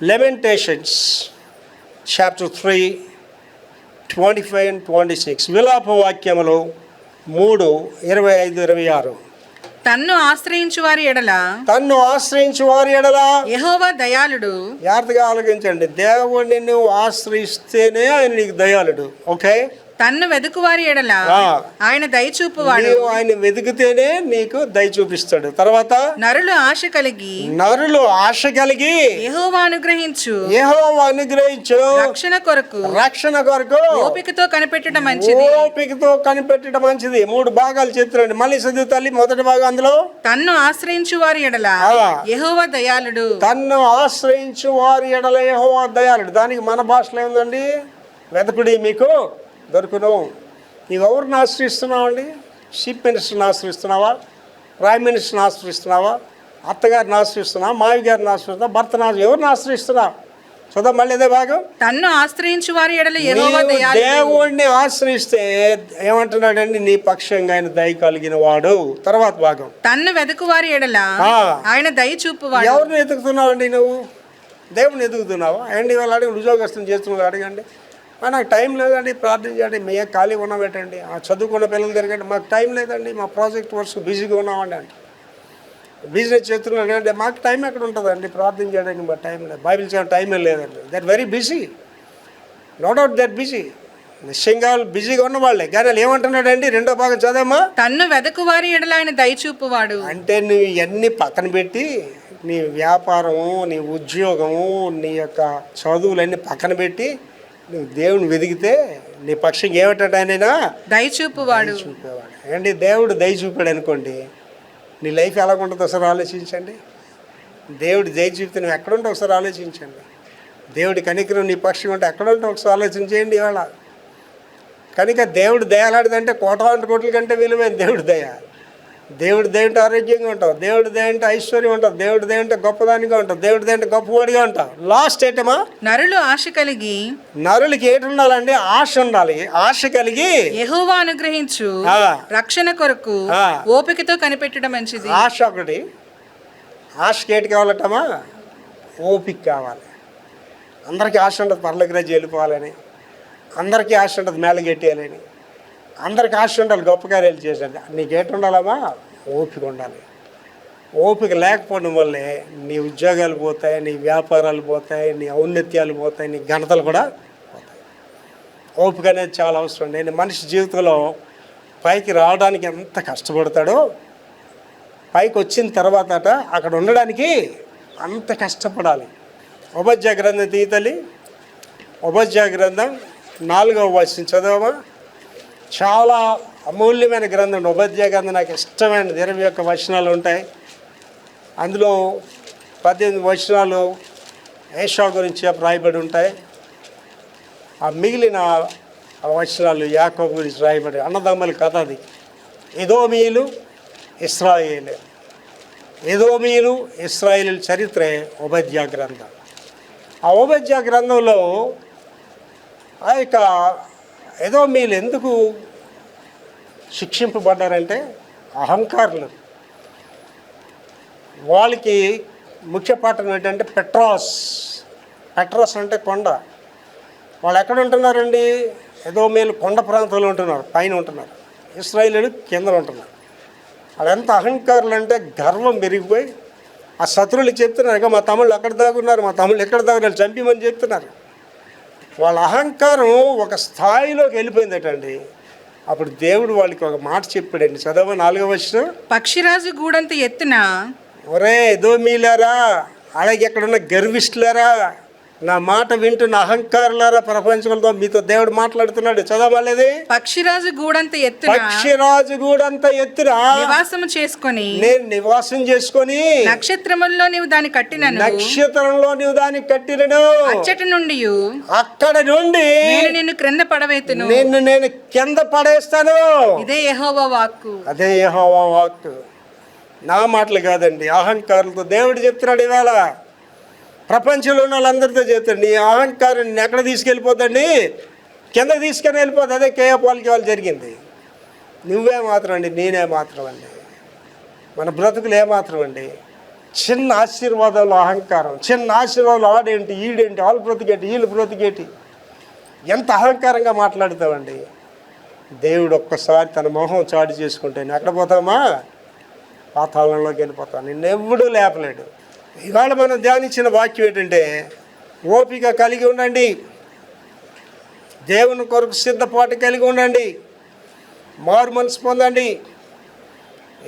Lamentations chapter 3 25 and 26. విలాప వాక్యములు 3:25-26. తన్ను ఆశ్రయించు వారి ఎడల యెహోవా దయాళుడు. జాగ్రత్తగా ఆలోచించండి. దేవుడిని నువ్వు ఆశ్రయిస్తేనే ఆయన నీకు దయాళుడు. ఓకే, తన్ను వెదుకువారి ఎడల ఆయన దయ చూపువాడు. నీవు ఆయన వెతికితేనే నీకు దయ చూపిస్తాడు. తర్వాత నరులు ఆశ కలిగి యెహోవా అనుగ్రహించు రక్షణ కొరకు ఓపికతో కనిపెట్టడం మంచిది. 3 భాగాలు చెప్తున్నాడు. మళ్ళీ చదువు తల్లి. మొదటి భాగం అందులో తన్ను ఆశ్రయించు వారి ఎడల యెహోవా దయాళుడు. తన్ను ఆశ్రయించు వారి ఎడల యెహోవా దయాళుడు. దానికి మన భాషలో ఏందండి? వెతకుడి మీకు దొరుకును. నీవు ఎవరిని ఆశ్రయిస్తున్నావు అండి? చీఫ్ మినిస్టర్ని ఆశ్రయిస్తున్నావా? ప్రైమ్ మినిస్టర్ని ఆశ్రయిస్తున్నావా? అత్తగారిని ఆశ్రయిస్తున్నావా? మావి గారిని ఆశ్రయిస్తున్నావా? భర్తను ఎవరిని ఆశ్రయిస్తున్నావు? చూద్దాం మళ్ళీ ఇదే భాగం. తన్ను ఆశ్రయించు వారి ఎడల యెహోవా దయాళుడు. దేవుణ్ణి ఆశ్రయిస్తే ఏమంటున్నాడండి? నీ పక్షంగా ఆయన దయ కలిగిన వాడు. తర్వాత భాగం తన్ను వెతుకు వారి ఎడల ఆయన దయ చూపువాడు. ఎవరిని ఎదుగుతున్నావండి? నువ్వు దేవుని ఎదుగుతున్నావా? అండి వాళ్ళు అడిగి ఉద్యోగస్తులు చేస్తున్నారు అడగండి. నాకు టైం లేదండి, ప్రార్థన చేయండి. మేము ఖాళీ ఉన్నా పెట్టండి. చదువుకున్న పిల్లలు తిరగండి. మాకు టైం లేదండి, మా ప్రాజెక్ట్ వర్క్స్ బిజీగా ఉన్నామండి అంటే. బిజినెస్ చేస్తున్నాడు అంటే మాకు టైం ఎక్కడ ఉంటుందండి ప్రార్థన చేయడానికి? మా టైం లేదు, బైబిల్ చేయడం టైమే లేదండి. That very busy, no doubt that busy. నిశ్చయంగా బిజీగా ఉన్న వాళ్ళే. కానీ వాళ్ళు ఏమంటున్నాడండి? 2వ భాగం చదవమ్మా. తన్ను వెదకు వారి ఎడల ఆయన దయ చూపువాడు. అంటే నువ్వు ఇవన్నీ పక్కన పెట్టి నీ వ్యాపారము, నీ ఉద్యోగము, నీ యొక్క చదువులన్నీ పక్కన పెట్టి నువ్వు దేవుని వెదిగితే నీ పక్షంగా ఏమంటాడు? ఆయన దయ చూపువాడు. ఏంటి? దేవుడు దయ చూపాడు అనుకోండి, నీ లైఫ్ ఎలా ఉంటుందో ఒకసారి ఆలోచించండి. దేవుడు దయ చూపితే నువ్వు ఎక్కడుంటే ఒకసారి ఆలోచించండి. దేవుడి కనికరం నీ పక్షం ఉంటే ఎక్కడుంటే ఒకసారి ఆలోచించేయండి. ఇవాళ కనుక దేవుడు దయాలాడిదంటే కోటాను కోట్ల కంటే విలువైన దేవుడి దయ. దేవుడి దయ అంటే ఆరోగ్యంగా ఉంటావు, దేవుడి దయ అంటే ఐశ్వర్యం ఉంటావు, దేవుడి దయ అంటే గొప్పదానిగా ఉంటావు, దేవుడి దయ అంటే గొప్పవాడిగా ఉంటావు. లాస్ట్ ఏటమా? నరులు ఆశ కలిగి. నరులకి ఏటి ఉండాలండి? ఆశ ఉండాలి. ఆశ కలిగి యెహోవా అనుగ్రహించు రక్షణ కొరకు ఓపికతో కనిపెట్టడం మంచిది. ఆశ ఒకటి. ఆశకి ఏటి కావాలటమా? ఓపిక కావాలి. అందరికీ ఆశ ఉంటుంది పర్లోకి రాజు వెళ్ళిపోవాలని, అందరికీ ఆశ ఉంటుంది మేళగెట్టేయాలని, అందరికి ఆశ ఉండాలి గొప్ప కార్యాలు చేసేది. నీకేటి ఉండాలమ్మా? ఓపిక ఉండాలి. ఓపిక లేకపోవడం వల్లే నీ ఉద్యోగాలు పోతాయి, నీ వ్యాపారాలు పోతాయి, నీ ఔన్నత్యాలు పోతాయి, నీ ఘనతలు కూడా పోతాయి. ఓపిక అనేది చాలా అవసరం. నేను మనిషి జీవితంలో పైకి రావడానికి ఎంత కష్టపడతాడో, పైకి వచ్చిన తర్వాత అక్కడ ఉండడానికి అంత కష్టపడాలి. ఉపజ్ఞా గ్రంథం తీతలి. ఉపజ్ఞా గ్రంథం 4వ వచనం చదవమా. చాలా అమూల్యమైన గ్రంథం ఉపజ్ఞా గ్రంథం. నాకు ఇష్టమైన 21 వచనాలు ఉంటాయి. అందులో 18 వచనాలు ఏషా గురించి రాయబడి ఉంటాయి. ఆ మిగిలిన వచనాలు యాకోబు గురించి రాయబడి. అన్నదమ్ముల కథ అది. ఎదోమీయులు ఇశ్రాయేలు. ఎదోమీయులు ఇశ్రాయేలు చరిత్రే ఉపజ్ఞా గ్రంథం. ఆ ఉపజ్ఞా గ్రంథంలో ఆ యొక్క ఎదోమీయులు ఎందుకు శిక్షింపబడ్డారంటే అహంకారులు. వాళ్ళకి ముఖ్య పాఠం ఏంటంటే పెట్రాస్ అంటే కొండ. వాళ్ళు ఎక్కడ ఉంటున్నారండి? ఎదోమీయులు కొండ ప్రాంతంలో ఉంటున్నారు, పైన ఉంటున్నారు. ఇశ్రాయేలీయులు కింద ఉంటున్నారు. వాళ్ళు ఎంత అహంకారులు అంటే గర్వం పెరిగిపోయి ఆ శత్రువులు చెప్తున్నారు, మా తమ్ముళ్ళు అక్కడ దాగున్నారు, మా తమ్ముళ్ళు ఎక్కడ దాగున్నారు, చంపిమని చెప్తున్నారు. వాళ్ళ అహంకారం ఒక స్థాయిలోకి వెళ్ళిపోయిందటండి. అప్పుడు దేవుడు వాళ్ళకి ఒక మాట చెప్పాడండి. చదవ 4వ వచనం. పక్షిరాజు గూడంత ఎత్తున ఒరే ఎదోమీయులారా, అలాగే ఎక్కడున్న గర్విష్ఠులారా, నా మాట వింటున్న అహంకారులారా, ప్రపంచంలో మీతో దేవుడు మాట్లాడుతున్నాడు. చదవలేది. పక్షిరాజు గూడంత ఎత్తున, పక్షిరాజు గూడంత ఎత్తున నివాసం చేసుకొని, నేను నివాసం చేసుకొని, నక్షత్రములలో నీవు దాన్ని కట్టినను, నక్షత్రంలో నీవు దాన్ని కట్టినను, అచ్చటి నుండి అక్కడ నుండి నేను నిన్ను క్రింద పడవేతును, నేను కింద పడేస్తాను. ఇదే యెహోవా వాక్కు. అదే యెహోవా వాక్కు. నా మాటలు కాదండి, అహంకారులతో దేవుడు చెప్తున్నాడు. ఇవాళ ప్రపంచంలో ఉన్న వాళ్ళందరితో చెప్తాడు, నీ అహంకారం ఎక్కడ తీసుకెళ్ళిపోతండి? కిందకి తీసుకొని వెళ్ళిపోతుంది. అదే కేయపాలకి వాళ్ళు జరిగింది. నువ్వే మాత్రం అండి, నేనే మాత్రం అండి, మన బ్రతుకులు ఏమాత్రం అండి. చిన్న ఆశీర్వాదంలో అహంకారం, చిన్న ఆశీర్వాదంలో ఆడేంటి, ఈడేంటి, వాళ్ళు బ్రతికేటి, వీళ్ళు బ్రతికేటి, ఎంత అహంకారంగా మాట్లాడుతామండి. దేవుడు ఒక్కసారి తన మొహం చాటు చేసుకుంటే నేను ఎక్కడ పోతామా? పాతాళంలోకి వెళ్ళిపోతాను. నిన్నెవ్వడూ లేపలేడు. ఇవాళ మనం ధ్యానించిన వాక్యం ఏంటంటే, ఓపిక కలిగి ఉండండి. దేవుని కొరకు సిద్ధపాటు కలిగి ఉండండి. మారు మనసు పొందండి.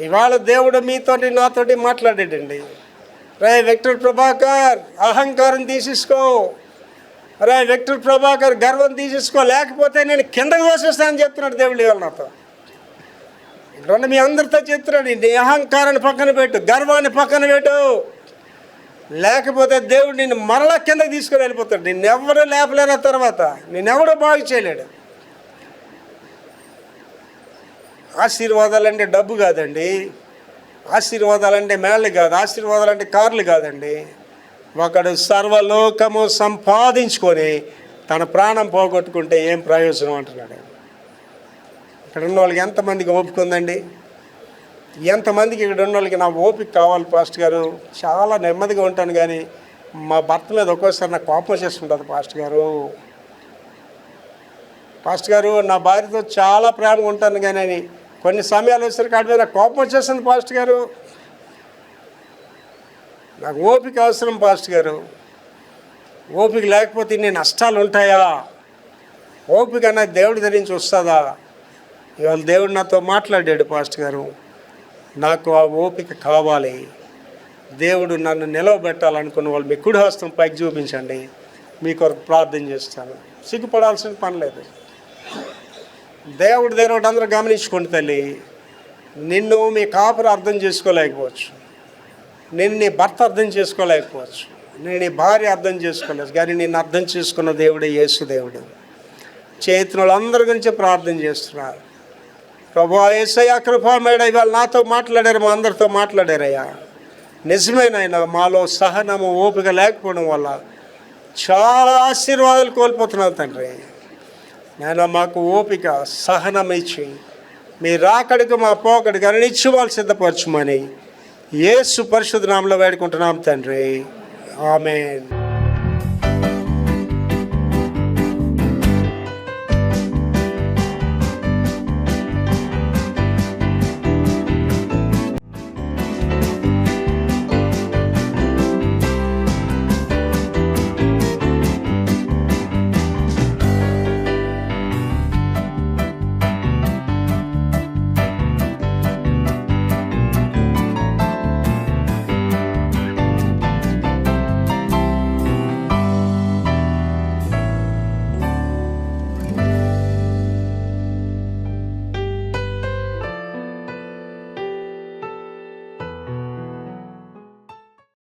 ఇవాళ దేవుడు మీతోటి నాతోటి మాట్లాడాడండి. రే విక్టర్ ప్రభాకర్, అహంకారం తీసేసుకో. రే విక్టర్ ప్రభాకర్, గర్వం తీసేసుకో, లేకపోతే నేను కిందకు తోసేస్తానని చెప్తున్నాడు దేవుడు ఇవాళ నాతో. ఇక్కడ మీ అందరితో చెప్తున్నాడు, నీ అహంకారాన్ని పక్కన పెట్టు, గర్వాన్ని పక్కన పెట్టు, లేకపోతే దేవుడు నిన్ను మరలా కిందకి తీసుకొని వెళ్ళిపోతాడు. నిన్నెవడూ లేపలేరు, తర్వాత నిన్నెవడూ బాగు చేయలేడు. ఆశీర్వాదాలంటే డబ్బు కాదండి, ఆశీర్వాదాలంటే మేళ్ళు కాదు, ఆశీర్వాదాలంటే కార్లు కాదండి. ఒకడు సర్వలోకము సంపాదించుకొని తన ప్రాణం పోగొట్టుకుంటే ఏం ప్రయోజనం అంటున్నాడు. ఇక్కడ ఉన్న వాళ్ళకి ఎంతమందికి ఓపిక ఉందండి? ఎంతమందికి ఇక్కడ ఉన్న వాళ్ళకి నా ఓపిక కావాలి పాస్టర్ గారు, చాలా నెమ్మదిగా ఉంటాను కానీ మా భర్త మీద ఒక్కోసారి నాకు కోపం వచ్చేస్తుంటుంది పాస్టర్ గారు, నా భార్యతో చాలా ప్రేమగా ఉంటాను కానీ అని కొన్ని సమయాలు వచ్చేసరికి ఆడి మీద నాకు కోపం వచ్చేస్తుంది పాస్టర్ గారు. నాకు ఓపిక అవసరం పాస్టర్ గారు. ఓపిక లేకపోతే ఇన్ని నష్టాలు ఉంటాయా? ఓపిక అన్నది దేవుడి దగ్గర నుంచి వస్తుందా? ఇవాళ దేవుడు నాతో మాట్లాడాడు పాస్టర్ గారు, నాకు ఆ ఓపిక కావాలి. దేవుడు నన్ను నిలవబెట్టాలనుకున్న వాళ్ళు మీ కుడి హస్తం పైకి చూపించండి, మీ కొరకు ప్రార్థన చేస్తాను. సిగ్గుపడాల్సిన పని లేదు. దేవుడి దగ్గర ఒకటి అందరూ గమనించుకోండి తల్లి, నిన్ను మీ కాపురు అర్థం చేసుకోలేకపోవచ్చు, నిన్ను నీ భర్త అర్థం చేసుకోలేకపోవచ్చు, నేను నీ భార్య అర్థం చేసుకోలేదు, కానీ నిన్ను అర్థం చేసుకున్న దేవుడే యేసు దేవుడు. చేతుల వాళ్ళందరి గురించి ప్రార్థన చేస్తున్నారు. ప్రభువా యేసయ్యా కృపామేడ ఇవాళ నాతో మాట్లాడారు, మా అందరితో మాట్లాడారయ్యా. నిజమేనైనా మాలో సహనము ఓపిక లేకపోవడం వల్ల చాలా ఆశీర్వాదాలు కోల్పోతున్నాను తండ్రి. నేను మాకు ఓపిక సహనం ఇచ్చి మీ రాకడికి మా పోకడికి అన్నిచ్చి వాళ్ళు సిద్ధపరచుమని యేసు పరిశుద్ధ నామములో వేడుకుంటున్నాం తండ్రి. ఆమేన్.